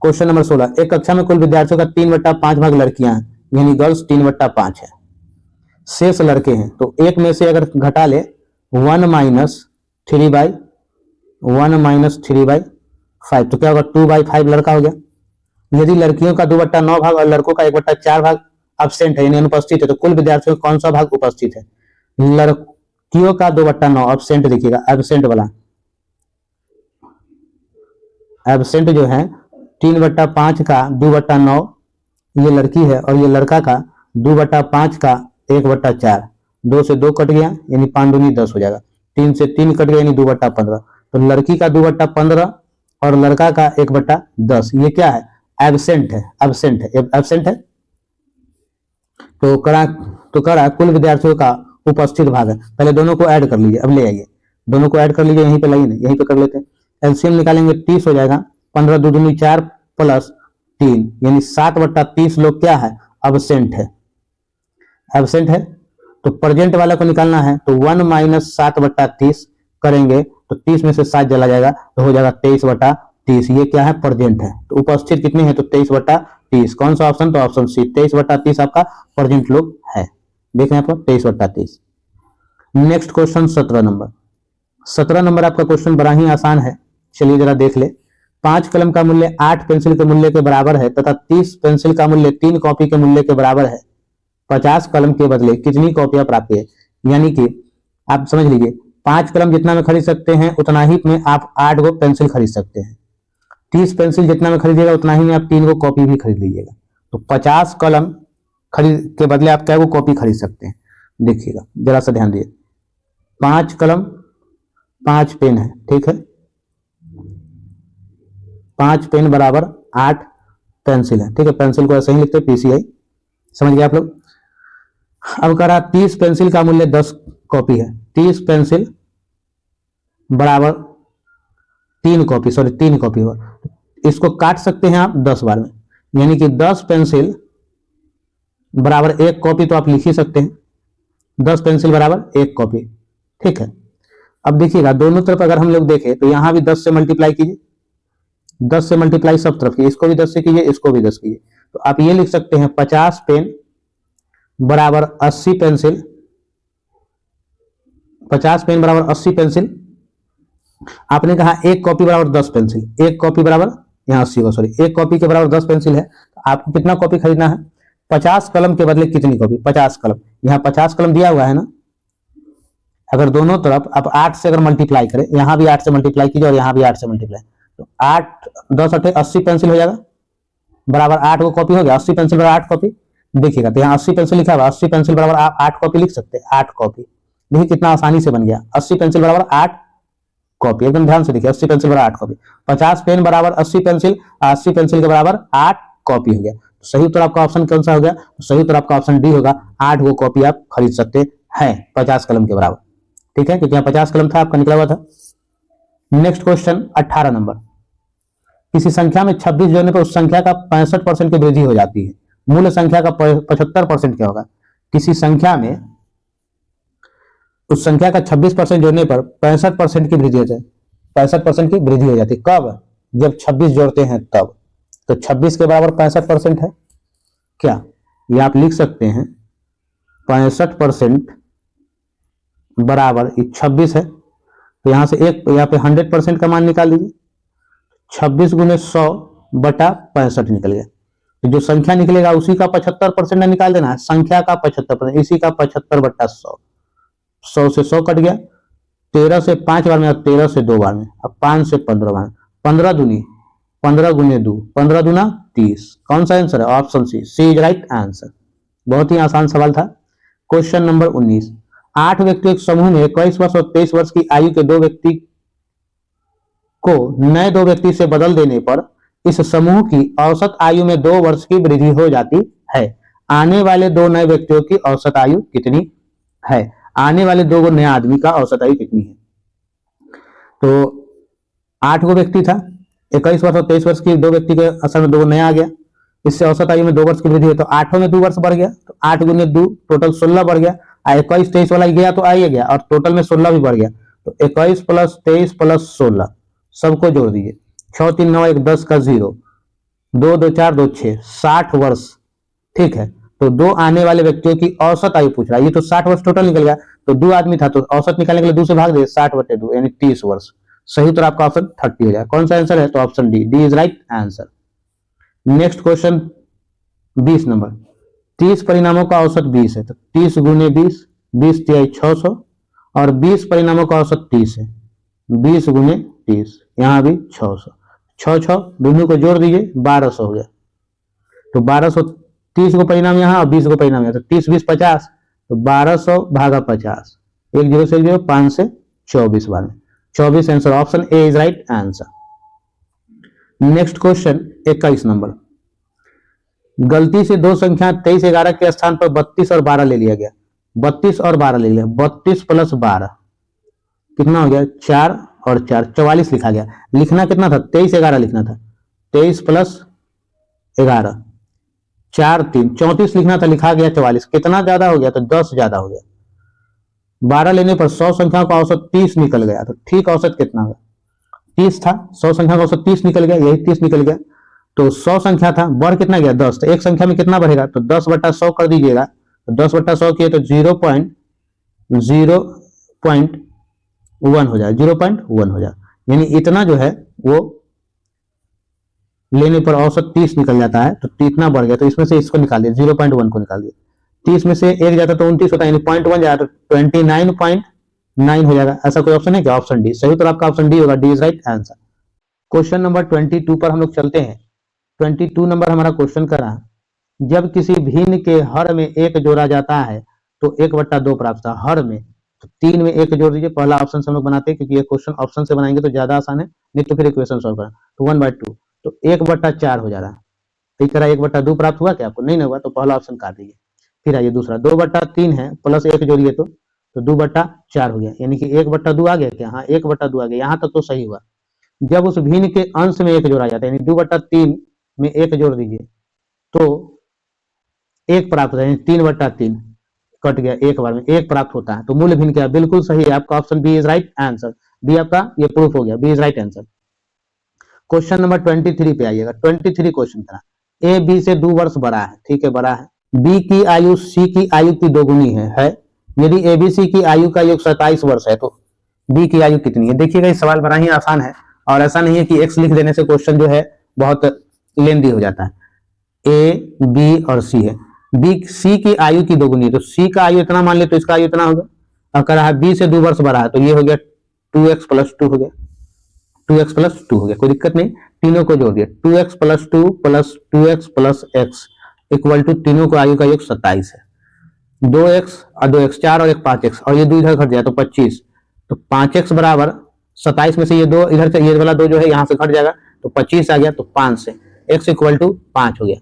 क्वेश्चन नंबर 16, एक कक्षा में कुल विद्यार्थियों का 3/5 भाग लड़कियां हैं, यानी गर्ल्स 3/5 है, शेष लड़के हैं, तो एक में से अगर घटा ले 1 माइनस 3/5, तो क्या होगा 2/5 लड़का हो गया। यदि लड़कियों का 2/9 भाग और लड़कों का 1/4 भाग एब्सेंट है यानी अनुपस्थित है, तो कुल विद्यार्थियों का कौन सा भाग उपस्थित है? लड़कियों का 2/9 एब्सेंट, देखिएगा एब्सेंट वाला, एबसेंट जो है 3/5 का 2/9 ये लड़की है, और ये लड़का का 2/5 का 1/4, 2 से 2 कट गया यानी 5 दूनी 10 हो जाएगा, 3 से 3 कट गया यानी 2/15। तो लड़की का 2/15 और लड़का का 1/10 ये क्या है? एबसेंट है, एबसेंट है, एबसेंट है। तो करा कुल विद्यार्थियों का उपस्थित भाग है। पहले दोनों को ऐड कर लीजिए, अब ले आइए, दोनों को ऐड कर लीजिए, यहीं पे लाइए, यहीं पे कर लेते हैं। एलसीएम निकालेंगे 30 हो जाएगा, 15 दूनी 4 प्लस 3 यानी 7/30 लोग क्या है? एबसेंट है, एबसेंट है। तो प्रेजेंट वाला को निकालना है तो 1 माइनस 7/30 करेंगे तो 30 में से 7 चला जाएगा तो हो जाएगा 23/30। ये क्या है? प्रेजेंट है। तो उपस्थित कितने हैं? तो 23/30। कौन सा ऑप्शन? तो ऑप्शन सी, 23/30 आपका प्रेजेंट लोग है। देखें यहाँ पर 23/30। Next question 17 number. 17 नंबर आपका क्वेश्चन बड़ा ही आसान है, चलिए जरा देख ले। 5 कलम का मूल्य 8 पेंसिल के मूल्य के बराबर है तथा 30 पेंसिल का मूल्य 3 कॉपी के मूल्य के बराबर है। 50 कलम के बदले कितनी कॉपियां प्राप्त है? यानी कि आप समझ लीजिए 5 कलम जितना में खरीद सकते हैं उतना ही में आप 8 गो पेंसिल खरीद सकते हैं। 30 पेंसिल जितना में खरीदिएगा उतना ही में आप 3 गो कॉपी भी खरीद लीजिएगा। तो 50 कलम खरीद के बदले आप क्या गो कॉपी खरीद सकते हैं? देखिएगा जरा सा ध्यान दिए, 5 कलम 5 पेन है, ठीक है, 5 पेन बराबर 8 पेंसिल है, ठीक है, पेंसिल को ऐसे ही लिखते हैं पीसीआई, समझ गए आप लोग। अब करा 30 पेंसिल का मूल्य 10 कॉपी है, 30 पेंसिल बराबर 3 कॉपी, सॉरी 3 कॉपी होगा, इसको काट सकते हैं आप 10 बार में, यानी कि 10 पेंसिल बराबर 1 कॉपी तो आप लिख ही सकते हैं, 10 पेंसिल बराबर 1 कॉपी, ठीक है। अब देखिएगा दोनों तरफ अगर हम लोग देखें तो यहां भी 10 से मल्टीप्लाई कीजिए, 10 से मल्टीप्लाई सब तरफ कीजिए, इसको भी 10 से कीजिए, इसको भी 10 कीजिए, तो आप ये लिख सकते हैं 50 पेन बराबर 80 पेंसिल, 50 पेन बराबर 80 पेंसिल। आपने कहा 1 कॉपी बराबर 10 पेंसिल, 1 कॉपी बराबर यहाँ 80 होगा, सॉरी 1 कॉपी के बराबर 10 पेंसिल है, तो आपको कितना कॉपी खरीदना है? 50 कलम के बदले कितनी कॉपी? 50 कलम, यहाँ 50 कलम दिया हुआ है ना, अगर दोनों तरफ आप 8 से अगर मल्टीप्लाई करें, यहां भी 8 से मल्टीप्लाई कीजिए और यहां भी 8 से मल्टीप्लाई, तो 8 10 8 80 पेंसिल हो जाएगा, बराबर 8 को कॉपी हो गया, 80 पेंसिल बराबर 8 कॉपी। देखिएगा तो यहाँ 80 पेंसिल लिखा हुआ, 80 पेंसिल बराबर आप 8 कॉपी लिख सकते हैं, 8 कॉपी। देखिए कितना आसानी से बन गया, 80 पेंसिल बराबर 8 कॉपी, एकदम ध्यान से देखिए, 80 पेंसिल बराबर 8 कॉपी, 50 पेन बराबर 80 पेंसिल, 80 पेंसिल के बराबर 8 कॉपी हो गया। तो सही उत्तर आपका ऑप्शन कौन सा हो गया? तो सही उत्तर आपका ऑप्शन डी होगा, 8 गो कॉपी आप खरीद सकते हैं 50 कलम के बराबर, ठीक है, क्योंकि यहाँ 50 कलम था आपका निकला हुआ था। Next question 18 number. किसी संख्या में 26 जोड़ने पर उस संख्या का 65% की वृद्धि हो जाती है, मूल संख्या का 75% क्या होगा? किसी संख्या में उस संख्या का 26% जोड़ने पर 65% की वृद्धि हो जाए, 65% की वृद्धि हो जाती है, कब? जब 26 जोड़ते हैं तब। तो 26 के बराबर 65% है क्या? ये आप लिख सकते हैं 65% बराबर 26 है, तो यहां से एक यहाँ पे 100% का मान निकाल लीजिए, 26 गुने 100 बटा 65 निकल गया। तो जो संख्या निकलेगा उसी का 75% निकाल देना है, संख्या का 75%, इसी का 75 बटा 100, 100 से 100 कट गया, 13 से 5 बार में, 13 से 2 बार में, अब 5 से 15 बार में, 15 दूनी 15 गुने 2, 15 दूना 30। कौन सा आंसर है? Option C, C is right answer. बहुत ही आसान सवाल था। Question number 19। 8 व्यक्तियों के समूह में 21 वर्ष और 23 वर्ष की आयु के 2 व्यक्ति को नए 2 व्यक्ति से बदल देने पर इस समूह की औसत आयु में 2 वर्ष की वृद्धि हो जाती है। आने वाले 2 नए व्यक्तियों की औसत आयु कितनी है? आने वाले 2 नए आदमी का औसत आयु कितनी है? तो 8 गो व्यक्ति था, 21 वर्ष और 23 वर्ष की 2 व्यक्ति के असल में 2 नया आ गया, इससे औसत आयु में 2 वर्ष की वृद्धि है, तो 8 में 2 वर्ष बढ़ गया, तो 8 गुने 2 टोटल 16 बढ़ गया, 21 23 वाला गया तो आ ही गया, और टोटल में 16 भी बढ़ गया, तो 21 प्लस 23 प्लस 16 सबको जोड़ दीजिए, 6 3 9 1 10 का 0, 2 2 4 2 6 60 वर्ष, ठीक है। तो 2 आने वाले व्यक्तियों की औसत आयु पूछ रहा है, ये तो 60 वर्ष टोटल निकल गया, तो 2 आदमी था तो औसत निकालने के लिए 2 से भाग दे, 60/2 यानी 30 वर्ष। सही उत्तर आपका ऑप्शन 30 हो जाएगा। कौन सा आंसर है? तो option D, D is right answer. Next question 20 number. 30 परिणामों का औसत 20 है, तो 30 गुने 20, 20 तिहाई 600, और 20 परिणामों का औसत 30 है, 20 गुने 30, यहाँ भी 600, 6 6 दोनों को जोड़ दीजिए 1200 हो गया। तो 1230 को परिणाम यहाँ और 20 को परिणाम यहाँ, तो 30 20 50, तो 1200 भागा 50, 1 0 से 1 0, 5 से 24 बार में 24 answer, option A is right answer. Next question 21 number, गलती से दो संख्या 23 11 के स्थान पर 32 और 12 ले लिया गया। 32 और 12 ले लिया, 32 प्लस 12 कितना हो गया, 4 और 4 44 लिखा गया। लिखना कितना था, 23 11 लिखना था, 23 प्लस 11 4 3 34 लिखना था, लिखा गया 44। कितना ज्यादा हो गया, तो 10 ज्यादा हो गया। 12 लेने पर 100 संख्या का औसत 30 निकल गया, तो ठीक औसत कितना होगा, 30 था, 100 संख्या का औसत 30 निकल गया, यही 30 निकल गया। तो 100 संख्या था, बढ़ कितना गया 10, तो एक संख्या में कितना बढ़ेगा, तो 10 बटा 100 कर दीजिएगा, तो 10 बटा 100 किए तो 0.1 हो जाए, 0.1 हो जाए, यानी इतना जो है वो लेने पर औसत 30 निकल जाता है, तो इतना बढ़ गया, तो इसमें से इसको निकाल दिया, 0.1 को निकाल दिया, 30 में से एक जाता तो 29 होता है, यानी 0.1 जाता तो 29.9 हो जाएगा। ऐसा कोई ऑप्शन है क्या, ऑप्शन डी सही, तो आपका ऑप्शन डी होगा, D is right answer. Question number 22 पर हम लोग चलते हैं। 22 नंबर हमारा क्वेश्चन का रहा, जब किसी भिन्न के हर में एक जोड़ा जाता है तो 1/2 प्राप्त था। हर में तो 3 में 1 जोड़ दीजिए, पहला ऑप्शन से हम लोग बनाते हैं क्योंकि ये क्वेश्चन ऑप्शन से बनाएंगे तो ज्यादा आसान है, नहीं तो फिर इक्वेशन सॉल्व करना। तो 1/2 तो 1/4 हो जा रहा है, तो इस तरह 1/2 प्राप्त हुआ क्या आपको, नहीं हुआ, तो पहला ऑप्शन काट दीजिए। फिर आइए दूसरा, 2/3 है प्लस 1 जोड़िए तो 2/4 हो गया, यानी कि 1/2 आ गया क्या, हाँ 1/2 आ गया, यहाँ तक तो सही हुआ। जब उस भिन्न के अंश में 1 जोड़ा जाता है, यानी 2/3 में 1 जोड़ दीजिए तो 1 प्राप्त होता है, 3/3 कट गया, एक बार में 1 प्राप्त होता है, तो मूल भिन्न क्या, बिल्कुल सही है, आपका option B is right answer. B आपका ये प्रूफ हो गया, B is right answer. Question number 23 पे आइएगा। 23 क्वेश्चन था, ए बी से 2 वर्ष बड़ा है, ठीक है बड़ा है, बी की आयु सी की आयु की दोगुनी है। यदि एबीसी की आयु का योग 27 वर्ष है तो बी की आयु कितनी है। देखिएगा ये सवाल बड़ा ही आसान है, और ऐसा नहीं है कि एक्स लिख देने से क्वेश्चन जो है बहुत लेंदी हो जाता है। ए बी और सी है, बी सी की आयु की दोगुनी है, तो सी का आयु इतना मान ले तो इसका आयु इतना होगा। अब कह रहा है बी से 2 वर्ष बड़ा है, तो ये हो गया 2x + 2 हो गया, 2x + 2 हो गया, कोई दिक्कत नहीं, तीनों को जोड़ दिया, 2x + 2 + 2x + x = तीनों को आयु का योग 27 है। 2x और 2x 4 और 1 5x, और ये 2 इधर घट जाए तो 25, तो 5x बराबर 27 में से ये 2 इधर से, ये वाला 2 जो है यहाँ से घट जाएगा, तो 25 आ गया, तो 5 से x = 5 हो गया,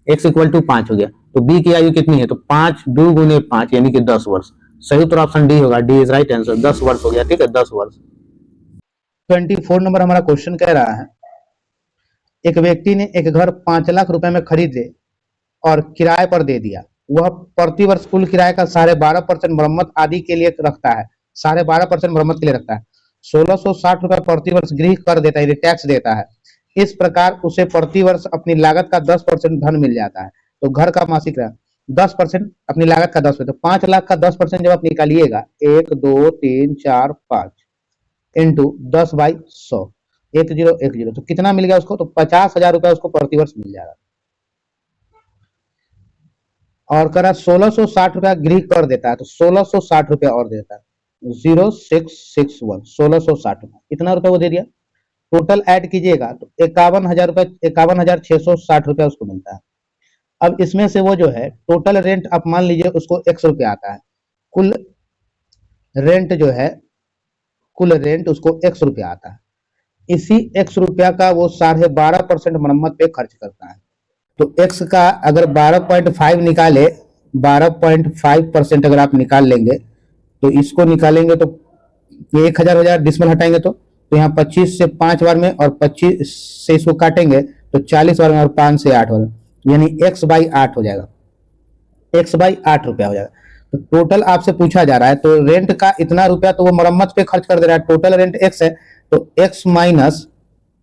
x = 5 हो गया। तो b की आयु कितनी है, तो 5 2 × 5 यानी कि 10 वर्ष। सही उत्तर ऑप्शन डी होगा, डी इज राइट आंसर, 10 वर्ष हो गया, ठीक है 10 वर्ष। 24 नंबर हमारा क्वेश्चन कह रहा है, एक व्यक्ति ने एक घर 5 लाख रुपए में खरीदे और किराए पर दे दिया। वह प्रति वर्ष कुल किराए का 12.5% मरम्मत आदि के लिए रखता है, 12.5% मरम्मत के लिए रखता है। 1660 रुपए प्रति वर्ष गृह कर देता है, टैक्स देता है। इस प्रकार उसे प्रति वर्ष अपनी लागत का 10% धन मिल जाता है। तो घर का मासिक 10%, अपनी लागत का 10%, 5 लाख का 10% जब आप निकालिएगा, 1 2 3 4 5 इंटू 10/100, 1010, तो कितना मिल गया उसको, तो 50,000 रुपया उसको प्रति वर्ष मिल जाएगा। और करा 1660 रुपया गृह कर देता है, तो 1660 रुपया और देता है, 0661, 1660 रुपया, इतना रुपया वो दे दिया। टोटल ऐड कीजिएगा तो 51,000 रुपया, 51,660 रुपया उसको मिलता है। अब इसमें से वो जो है टोटल रेंट आप मान लीजिए उसको x रुपया आता है, कुल रेंट जो है, कुल रेंट उसको x रुपया आता है। इसी x रुपया का वो 12.5% मरम्मत पे खर्च करता है। तो x का अगर 12.5 निकाले, 12.5% अगर आप निकाल लेंगे, तो इसको निकालेंगे तो ये 1000 हो जाएगा, डिसमल हटाएंगे तो यहाँ 25 से 5 बार में और 25 से इसको काटेंगे तो 40 बार में और 5 से 8 बार में, यानी x/8 हो जाएगा, x/8 रुपया हो जाएगा। तो टोटल आपसे पूछा जा रहा है, तो रेंट का इतना रुपया तो वो मरम्मत पे खर्च कर दे रहा है, टोटल रेंट x है, तो x माइनस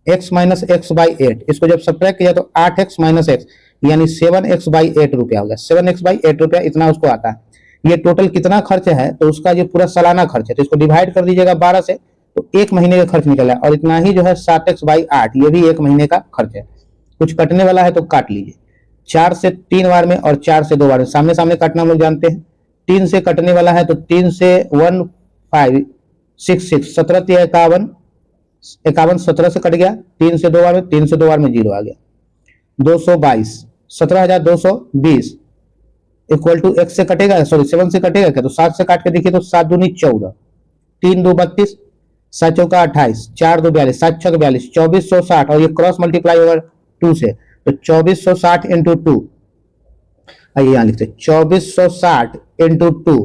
x/8, इसको जब सब्ट्रैक्ट किया तो 8x - x यानी 7x/8 रुपया हो गया, 7x/8 रुपया इतना उसको आता है। ये टोटल कितना खर्च है, तो उसका ये पूरा सालाना खर्च है, तो इसको डिवाइड कर दीजिएगा 12 से, तो 1 महीने का खर्च निकल है, और इतना ही जो है 7x/8 ये भी 1 महीने का खर्च है। कुछ कटने वाला है तो काट लीजिए, 4 से 3 बार में और 4 से 2 बार में, सामने सामने काटना हम लोग जानते हैं। 3 से कटने वाला है तो 3 से 1 5 6 6 17 × 51 51 17 से कट गया, 3 से 2 बार में, 3 से 2 बार में 0 आ गया। 222 17,220 इक्वल टू x से कटेगा, सॉरी 7 से कटेगा क्या, तो 7 से काट के देखिए तो 7 दूनी 14, 3 2 32, 7 चौका 28, 4 2 42, 7 6 42, 2460 और ये क्रॉस मल्टीप्लाई होगा 2 से, तो 2460 इंटू 2, आइए यहाँ लिखते 2460 इंटू 2,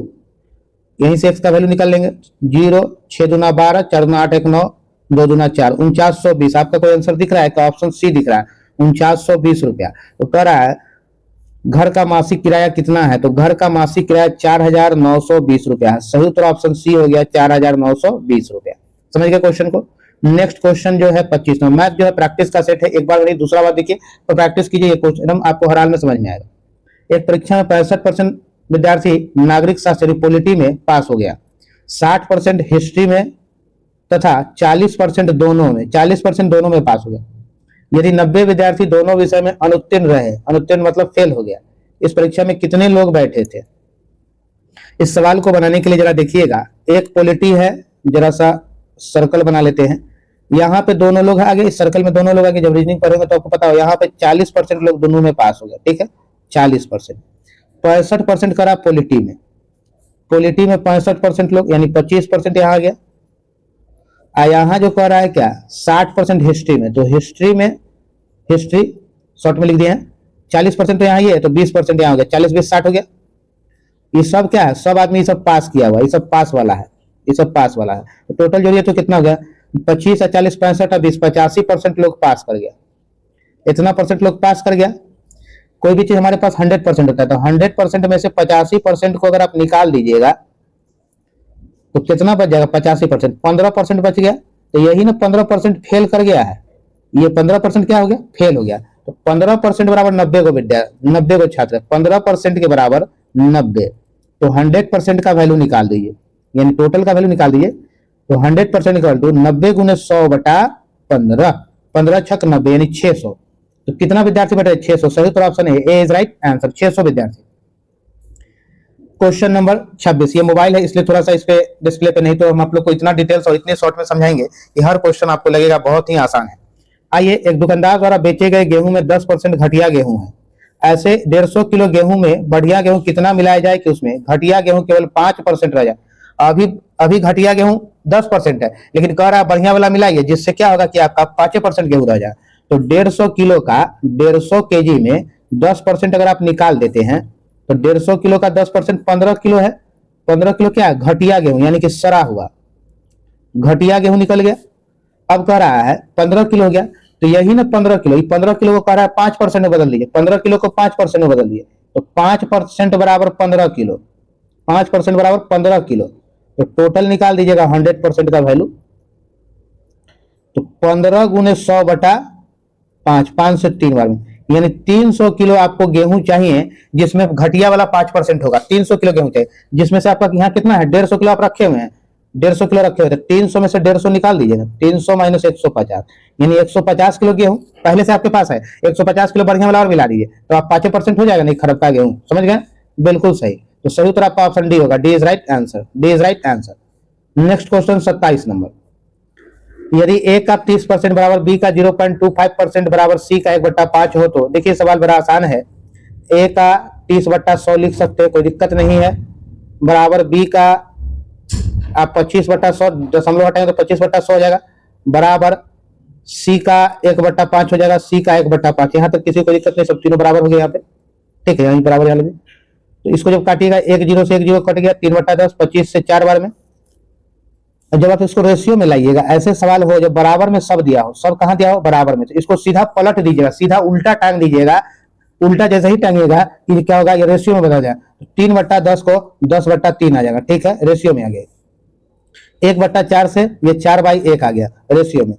यहीं से x का वैल्यू निकाल लेंगे 0, 6 दूना 12, 4 दूना 8, 1 9, 2 दूना 4, 4920। आपका कोई आंसर दिख रहा है क्या, ऑप्शन सी दिख रहा है 4920 रुपया। तो कह रहा है घर का मासिक किराया कितना है, तो घर का मासिक किराया 4920 रुपया है। सही उत्तर ऑप्शन सी हो गया 4920 रुपया। समझ गए क्वेश्चन को। नेक्स्ट क्वेश्चन जो है 25 नंबर, मैथ जो है प्रैक्टिस का सेट है, एक बार नहीं दूसरा बार देखिए तो प्रैक्टिस कीजिए, ये क्वेश्चन आपको हर हाल में समझ में आएगा। एक परीक्षा में 65% विद्यार्थी नागरिक शास्त्र पॉलिटी में पास हो गया, 60% हिस्ट्री में तथा 40% दोनों में, 40% दोनों में पास हो गया। यदि 90 विद्यार्थी दोनों विषय में अनुत्तीर्ण रहे, अनुत्तीर्ण मतलब फेल हो गया, इस परीक्षा में कितने लोग बैठे थे। इस सवाल को बनाने के लिए जरा देखिएगा, एक पॉलिटी है, जरा सा सर्कल बना लेते हैं, यहाँ पे दोनों लोग आगे, इस सर्कल में दोनों लोग आगे, जब रीजनिंग पढ़ेंगे तो आपको पता हो यहाँ पे 40% लोग दोनों में पास हो गया, ठीक है 40%। 65% करा पॉलिटी में, पॉलिटी में 65% लोग, यानी 25% यहाँ आ गया। यहाँ जो कह रहा है क्या 60% हिस्ट्री में, तो हिस्ट्री में, हिस्ट्री शॉर्ट में लिख दिया है, 40% तो यहाँ ही है, तो 20% यहाँ हो गया, 40 20 60 हो गया। ये सब क्या है, सब आदमी ये सब पास किया हुआ, ये सब पास वाला है, ये सब पास वाला है। तो टोटल जो है तो कितना हो गया 25 और 40 65 और 20 85% लोग पास कर गया। इतना परसेंट लोग पास कर गया। कोई भी चीज हमारे पास 100% होता है, तो 100% में से 85% को अगर आप निकाल दीजिएगा तो कितना बच जाएगा 85%, 15% बच गया। तो यही ना 15% फेल कर गया है, ये 15% क्या हो गया फेल हो गया। तो 15% बराबर 90 को विद्या, 90 को छात्र, 15% के बराबर 90, तो 100% का वैल्यू निकाल दीजिए, यानी टोटल का वैल्यू निकाल दीजिए। तो 100% इक्वल टू 90 गुने 100 बटा 15, 15 छक 90 यानी 600। तो कितना विद्यार्थी बैठे 600, सही उत्तर option A is right answer, 600 विद्यार्थी। क्वेश्चन नंबर 26, ये मोबाइल है इसलिए थोड़ा सा इस पे डिस्प्ले पे नहीं, तो हम आप लोग को इतना डिटेल्स और इतने शॉर्ट में समझाएंगे कि हर क्वेश्चन आपको लगेगा बहुत ही आसान है। आइए, एक दुकानदार द्वारा बेचे गए गेहूं में 10% घटिया गेहूं है। ऐसे 150 किलो गेहूं में बढ़िया गेहूं कितना मिलाया जाए कि उसमें घटिया गेहूं केवल 5% रह जाए। अभी घटिया गेहूं 10% है, लेकिन कह रहा है बढ़िया वाला मिलाइए, जिससे क्या होगा कि आपका 5% गेहूं रह जाए। तो 150 किलो का 150 केजी में 10% अगर आप निकाल देते हैं तो 150 किलो का 10% 15 किलो है। 15 किलो क्या है घटिया गेहूं, यानी कि सड़ा हुआ घटिया गेहूं निकल गया। अब कह रहा है 15 किलो हो गया, तो यही ना 15 किलो, 15 किलो को कह रहा है 5% में बदल दीजिए, 15 किलो को 5% में बदल दिए, तो 5% बराबर 15 किलो, 5% बराबर 15 किलो। तो टोटल निकाल दीजिएगा 100% का वैल्यू, तो 15 गुने 100 बटा 5, 5 से 3 बार में, यानी 300 किलो आपको गेहूं चाहिए जिसमें घटिया वाला 5% होगा। 300 किलो गेहूं चाहिए, जिसमें से आपका यहाँ कितना है 150 किलो आप रखे हुए हैं, 150 किलो रखे हुए थे, 300 में से 150 निकाल दीजिएगा, 300 माइनस 150, यानी 150 किलो गेहूं पहले से आपके पास है, 150 किलो बढ़िया वाला और मिला दीजिए, तो आप 5% हो जाएगा, नहीं खराब का गेहूं। समझ गए, बिल्कुल सही। तो सही उत्तर आपका ऑप्शन डी होगा, D is right answer, D is right answer. Next question 27 number, यदि ए का 30% बराबर बी का 0.25% बराबर सी का 1/5 हो तो, देखिए सवाल बड़ा आसान है। ए का 30/100 लिख सकते हैं, कोई दिक्कत नहीं है, बराबर बी का आप 25/100 दशमलव हटाएंगे तो 25/100 हो जाएगा, बराबर सी का 1/5 हो जाएगा, सी का 1/5। यहाँ तक किसी को दिक्कत नहीं, सब तीनों बराबर हो गए यहाँ पे, ठीक है, यहीं बराबर यहाँ लगे। तो इसको जब काटिएगा 1 0 से 1 0 कट गया, 3/10, 25 से 4 बार में। जब आप इसको रेशियो में लाइएगा, ऐसे सवाल हो जब बराबर में सब दिया हो, सब कहां दिया हो बराबर में, तो इसको सीधा पलट दीजिएगा, सीधा उल्टा टांग दीजिएगा। उल्टा जैसे ही टांगिएगा कि क्या होगा, ये रेशियो में बदल जाएगा, 3/10 को 10/3 आ जाएगा, ठीक है, रेशियो में आ गया। 1/4 से ये 4/1 आ गया रेशियो में,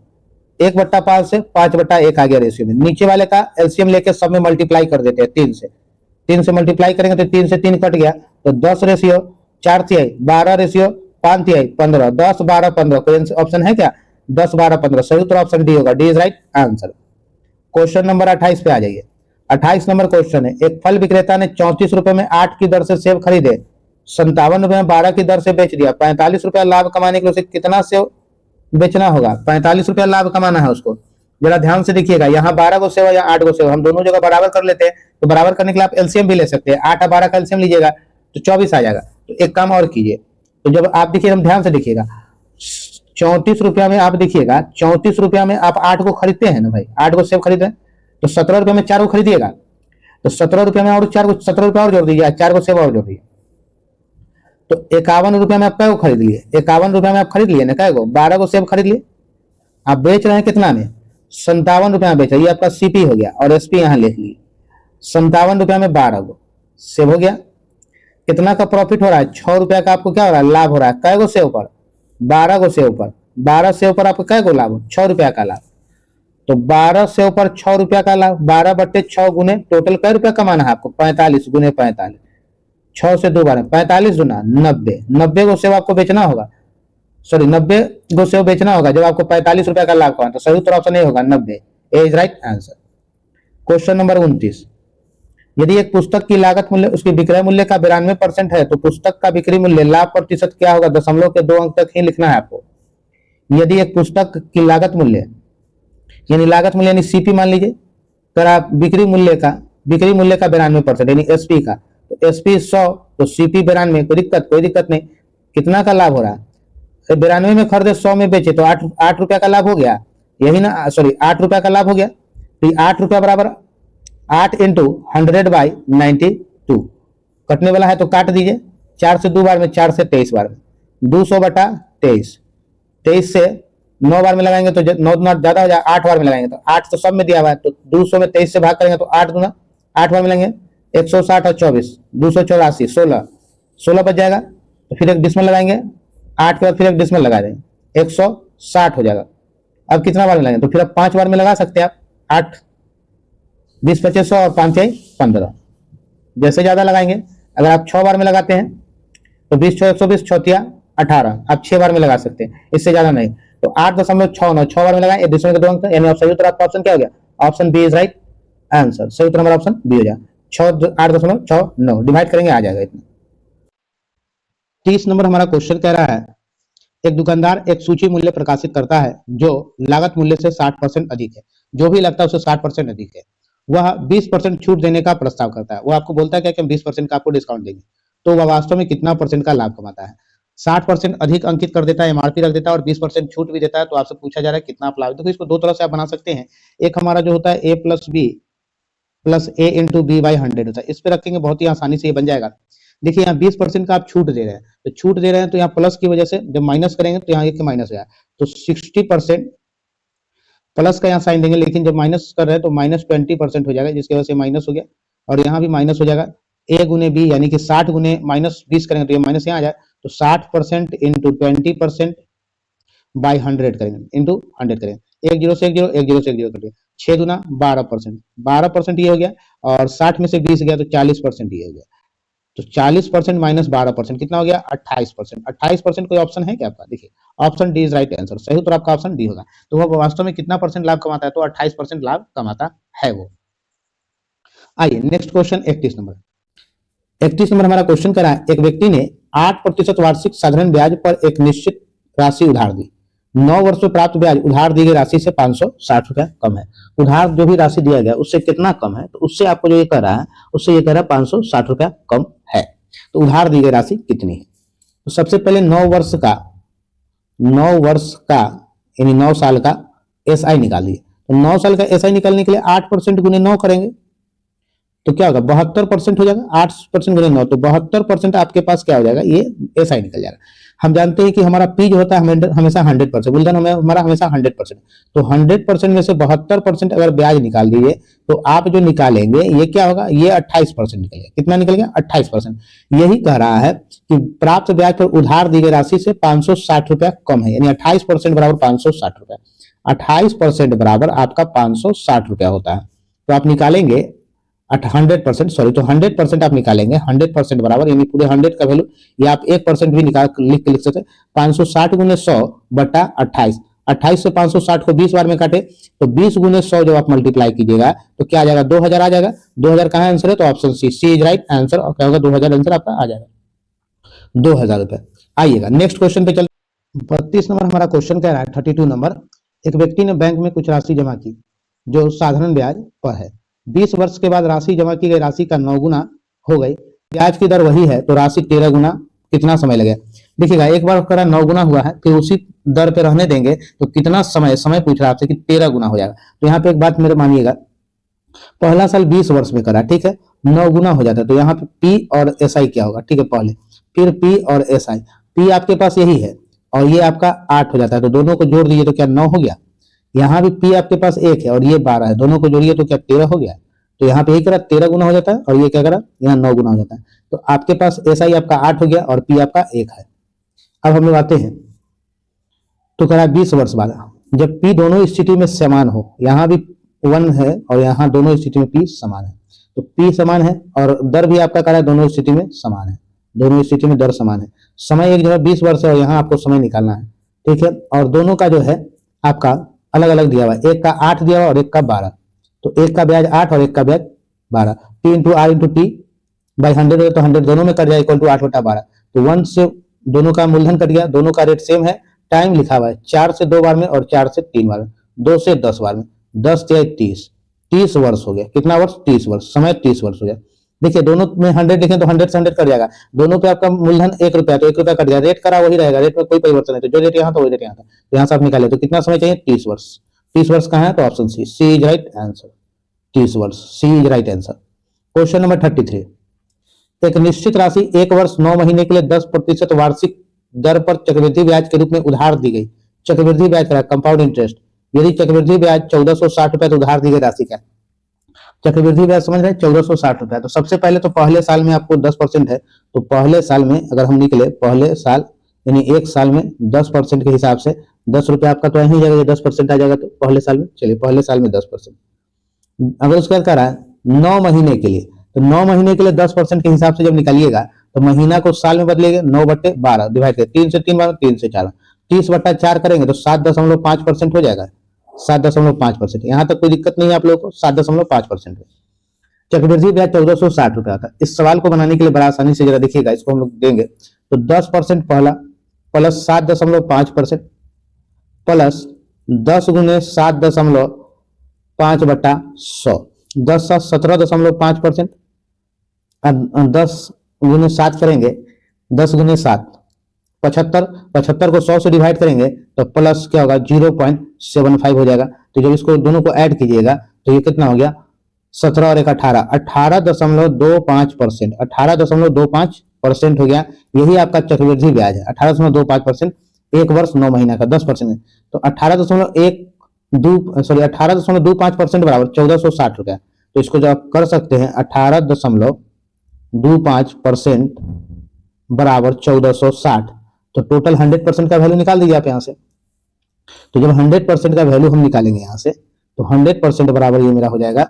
1/5 से 5/1 आ गया रेशियो में। नीचे वाले का एलसीएम लेके सब में मल्टीप्लाई कर देते हैं, 3 से मल्टीप्लाई करेंगे तो 3 से 3 कट गया, तो 10 रेशियो 4 तिहाई, 12 रेशियो 5 तिहाई 15, 10 12 15, कोई ऑप्शन है क्या 10 12 15, सही उत्तर ऑप्शन डी होगा, D is right answer. Question number 28 पे आ जाइए। 28 नंबर क्वेश्चन है, एक फल विक्रेता ने 34 रुपए में 8 की दर से सेब खरीदे, 57 रुपए में 12 की दर से बेच दिया, 45 रुपया लाभ कमाने के लिए उसे कितना सेब बेचना होगा, 45 रुपया लाभ कमाना है उसको। जरा ध्यान से देखिएगा, यहाँ 12 गो सेव या 8 गो सेव, हम दोनों जगह बराबर कर लेते हैं, तो बराबर करने के लिए आप एलसीएम भी ले सकते हैं। 8 और 12 का एलसीएम लीजिएगा तो 24 आ जाएगा। तो एक काम और कीजिए, तो जब आप देखिए, हम ध्यान से देखिएगा, 34 रुपया में आप देखिएगा, 34 रुपया में आप 8 को खरीदते हैं ना भाई, 8 को सेव खरीद रहे हैं, तो 17 रुपया में 4 को खरीदिएगा, तो 17 रुपया में और 4 को, 17 रुपया और जोड़ दीजिए, 4 को सेव और जोड़ दीजिए, तो 51 रुपया में आप कै को खरीद लिए, 51 रुपया में आप खरीद लिए ना, कै को 12 को सेव खरीद लिए। आप बेच रहे हैं कितना में, 57 रुपया में बेच रहे हैं, ये आपका सीपी हो गया और एसपी यहाँ लिख लिए। 57 रुपया में 12 को सेव हो गया, कितना का प्रॉफिट हो रहा है, 6 रुपया का आपको क्या हो रहा है, लाभ हो रहा है। कै को सेव पर, 12 को सेव पर, 12 सेव पर आपको कै को लाभ, 6 रुपया का लाभ। तो 12 सेव पर 6 रुपया का लाभ, 12/6 गुने टोटल कै रुपया कमाना है आपको, 45 गुने 45, 6 से 2 12, 45 गुना 90, 90 को सेव आपको बेचना होगा, सॉरी 90 को सेव बेचना होगा जब आपको 45 रुपया का लाभ कमाना। तो सही उत्तर ऑप्शन ए होगा 90, A is right answer. Question number 29, यदि एक पुस्तक की लागत मूल्य उसके विक्रय मूल्य का 92% है तो पुस्तक का बिक्री मूल्य लाभ प्रतिशत क्या होगा, दशमलव के 2 अंक तक ही लिखना है आपको। यदि एक पुस्तक की लागत मूल्य यानी सीपी मान लीजिए, अगर आप बिक्री मूल्य का 92% यानी एसपी का, तो एसपी 100 तो सीपी 92, कोई दिक्कत नहीं। कितना का लाभ हो रहा है, 92 में खरीदे 100 में बेचे, तो 8 रुपया का लाभ हो गया, यही ना, सॉरी 8 रुपया का लाभ हो गया। तो 8 रुपया बराबर 8 इंटू 100/92 कटने वाला है तो काट दीजिए, 4 से 2 बार में, 4 से 23 बार में, 200/23, 23 से 9 बार में लगाएंगे तो 9 ज्यादा हो जाए, 8 बार में लगाएंगे तो 8 तो सब में दिया हुआ है, तो 200 में 23 से भाग करेंगे तो 8 दूना 8 बार में लेंगे, 160 और 24, 284, 16 बच जाएगा। तो फिर एक डिसमल लगाएंगे, 8 के बाद फिर एक डिसमल लगा देंगे, 160 हो जाएगा। अब कितना बार में लगाएंगे, तो फिर अब 5 बार में लगा सकते हैं आप, 8 20 25 100 और 5 15, जैसे ज्यादा लगाएंगे। अगर आप 6 बार में लगाते हैं तो 20 6 120, 6 18, आप 6 बार में लगा सकते हैं, इससे ज्यादा नहीं। तो 8.69, 6 बार में लगाएं, एडिशन के 2 अंक, यानी सही उत्तर आपका ऑप्शन क्या हो गया, option B is right answer. सही उत्तर हमारा ऑप्शन बी हो जाएगा। 8.69 डिवाइड करेंगे आ जाएगा इतना। 30 नंबर हमारा क्वेश्चन कह रहा है, एक दुकानदार एक सूची मूल्य प्रकाशित करता है जो लागत मूल्य से 60% अधिक है, जो भी लगता है उससे 60% अधिक है। वह 20% छूट देने का प्रस्ताव करता है। वो आपको बोलता है कि हम 20% का आपको डिस्काउंट देंगे, तो वह वास्तव में कितना परसेंट का लाभ कमाता है। 60% अधिक अंकित कर देता है, एमआरपी रख देता है और 20% छूट भी देता है। तो आपसे पूछा जा रहा है कितना आप लाभ। देखो इसको दो तरह से आप बना सकते हैं। एक हमारा जो होता है a + b + a × b/100 होता है, इस पे रखेंगे, बहुत ही आसानी से ये बन जाएगा। देखिए यहाँ 20% का आप छूट दे रहे हैं, तो छूट दे रहे हैं तो यहाँ प्लस की वजह से जब माइनस करेंगे तो यहाँ एक माइनस हो जाएगा, तो 60% प्लस का यहाँ साइन देंगे, लेकिन जब माइनस कर रहे हैं तो -20% हो जाएगा, जिसकी वजह से माइनस हो गया, और यहाँ भी माइनस हो जाएगा। a गुने b यानी कि 60 गुने -20 करेंगे तो ये माइनस यहाँ आ जाए, तो 60% इंटू 20% बाई 100 करेंगे, इंटू 100 करेंगे, 1 0 से 1 0, 1 0 से 1 0 करेंगे, 6 दूना 12%, 12% ये हो गया, और 60 में से 20 गया तो 40% ये हो गया। तो 40% माइनस 12% कितना हो गया, 28%। 28% कोई ऑप्शन है क्या आपका, देखिए option D is right answer. सही उत्तर आपका ऑप्शन डी होगा। तो वह वास्तव में कितना परसेंट लाभ कमाता है, तो 28% लाभ कमाता है वो। आइए नेक्स्ट क्वेश्चन 31 नंबर। 31 नंबर हमारा क्वेश्चन करा है, एक व्यक्ति ने 8% वार्षिक साधारण ब्याज पर एक निश्चित राशि उधार दी। 9 वर्ष में प्राप्त ब्याज उधार दी गई राशि से 560 रुपया कम है। उधार जो भी राशि दिया गया उससे कितना कम है, तो उससे आपको जो ये कह रहा है, उससे ये कह रहा है 560 रुपया कम है। तो उधार दी गई राशि कितनी है। तो सबसे पहले 9 वर्ष का यानी 9 साल का एसआई निकालिए। तो 9 साल का एसआई निकालने के लिए 8% गुने 9 करेंगे तो क्या होगा, 72% हो जाएगा। 8% गुने 9 तो 72% आपके पास क्या हो जाएगा, ये एसआई निकल जाएगा। हम जानते हैं कि हमारा पी जो होता है हमेशा 100%, मूलधन हमारा हमेशा 100%। तो 100% में से 72% अगर ब्याज निकाल दीजिए तो आप जो निकालेंगे ये क्या होगा, ये 28% निकलेगा। कितना निकल गया, 28%। यही कह रहा है कि प्राप्त ब्याज पर उधार दी गई राशि से 560 रुपया कम है, यानी 28% बराबर 560 रुपया। 28% बराबर आपका 560 रुपया होता है। तो आप निकालेंगे 100%, सॉरी, तो 100% आप निकालेंगे, 100% बराबर यानी पूरे 100 का वैल्यू, या आप 1% भी निकाल लिख सकते हैं। 560 गुने 100 बटा 28, 28 से 560 को 20 बार में काटे तो 20 गुने 100 जब आप मल्टीप्लाई कीजिएगा तो क्या आ जाएगा, 2000 आ जाएगा। 2000 कहाँ आंसर है, तो option C is right answer. और क्या होगा, 2000 आंसर आपका आ जाएगा, 2000 रुपए। आइएगा नेक्स्ट क्वेश्चन पे चलते। 32 नंबर हमारा क्वेश्चन कह रहा है 32 नंबर, एक व्यक्ति ने बैंक में कुछ राशि जमा की जो साधारण ब्याज पर है। 20 वर्ष के बाद राशि जमा की गई राशि का 9 गुना हो गई। ब्याज की दर वही है तो राशि 13 गुना कितना समय लगेगा। देखिएगा एक बार करा 9 गुना हुआ है, फिर उसी दर पे रहने देंगे तो कितना समय समय पूछ रहा है आपसे कि 13 गुना हो जाएगा। तो यहाँ पे एक बात मेरे मानिएगा, पहला साल 20 वर्ष में करा, ठीक है, 9 गुना हो जाता है तो यहाँ पे पी और एस आई क्या होगा, ठीक है, पहले फिर पी और एस आई। पी आपके पास यही है और ये आपका 8 हो जाता है तो दोनों को जोड़ दीजिए तो क्या 9 हो गया। यहाँ भी पी आपके पास 1 है और ये 12 है, दोनों को जोड़िए तो क्या 13 हो गया। तो यहाँ पे यही करा 13 गुना हो जाता है और ये क्या करा यहाँ 9 गुना हो जाता है। तो आपके पास एस आई आपका 8 हो गया और पी आपका 1 है। अब हम लोग आते हैं तो करा 20 वर्ष बाद, जब पी दोनों स्थिति में समान हो, यहाँ भी 1 है और यहाँ दोनों स्थिति में पी समान है, तो पी समान है और दर भी आपका करा दोनों स्थिति में समान है, दोनों स्थिति में दर समान है। समय एक जगह 20 वर्ष है और यहाँ आपको समय निकालना है, ठीक है, और दोनों का जो है आपका अलग अलग दिया हुआ है, एक का 8 दिया हुआ और एक का 12, तो एक का ब्याज 8 और एक का ब्याज 12, P into R into T by 100 है तो 100 दोनों में कट जाए इक्वल टू 8/12, तो 1 से दोनों का मूलधन कट गया, दोनों का रेट सेम है। टाइम लिखा हुआ है 4 से 2 बार में और 4 से 3 बार में, 2 से 10 बार में, 10 से 30, 30 वर्ष हो गया। कितना वर्ष, 30 वर्ष, समय 30 वर्ष हो गया। देखिए दोनों में 100 लिखें तो 100 से 100 कट जाएगा, दोनों पे आपका मूलधन 1 रुपया तो 1 रुपया कट गया, रेट करा वही रहेगा, रेट में कोई परिवर्तन नहीं, तो जो रेट यहाँ था वही रेट यहाँ था, तो यहाँ से आप निकाले तो कितना समय चाहिए, 30 वर्ष। 30 वर्ष कहाँ है तो option C, C is right answer, 30 वर्ष, C is right answer. Question number 33, एक निश्चित राशि 1 वर्ष 9 महीने के लिए 10% वार्षिक दर पर चक्रवृद्धि ब्याज के रूप में उधार दी गई। चक्रवृद्धि ब्याज का कंपाउंड इंटरेस्ट, यदि चक्रवृद्धि ब्याज 1460 रुपए तो उधार दी गई राशि क्या, चक्रवृद्धि ब्याज समझ रहे हैं 1460 रुपया। तो सबसे पहले तो पहले साल में आपको 10% है, तो पहले साल में अगर हम निकले पहले साल यानी एक साल में 10% के हिसाब से 10 रुपया आपका तो यही जाएगा, 10% आ जाएगा तो पहले साल में, चलिए पहले साल में 10%। अगर उसके बाद कह रहा है 9 महीने के लिए, तो 9 महीने के लिए 10% के हिसाब से जब निकालिएगा तो महीना को साल में बदलेगा, 9/12 डिवाइड कर 3 से 3 बार 3 से 4, 30/4 करेंगे तो 7.5% हो जाएगा, 7.5%। यहाँ तक कोई दिक्कत नहीं है आप लोगों को, 7.5%। चक्रवृद्धि ब्याज 1460 रुपया था। इस सवाल को बनाने के लिए बड़ा आसानी से जरा देखिएगा, इसको हम लोग देंगे तो 10% पहला प्लस 7.5% प्लस 10 गुने 7.5/100, 10 7 17.5%, 10 गुने 7 करेंगे, 10 गुने 7 75, 75 को 100 से डिवाइड करेंगे तो प्लस क्या होगा 0.75 हो जाएगा। तो जब इसको दोनों को ऐड कीजिएगा तो ये कितना हो गया 17 और 1 18, 18.25%, 18.25% हो गया। यही आपका चक्रवृद्धि ब्याज है 18.25%, 1 वर्ष 9 महीना का 10%, तो 18.25% बराबर 1460 रुपया। तो इसको जब आप कर सकते हैं 18.25% बराबर 1460, तो टोटल 100% का वैल्यू निकाल दीजिए आप यहाँ से। तो जब 100% का वैल्यू हम निकालेंगे यहाँ से तो 100% बराबर ये मेरा हो जाएगा,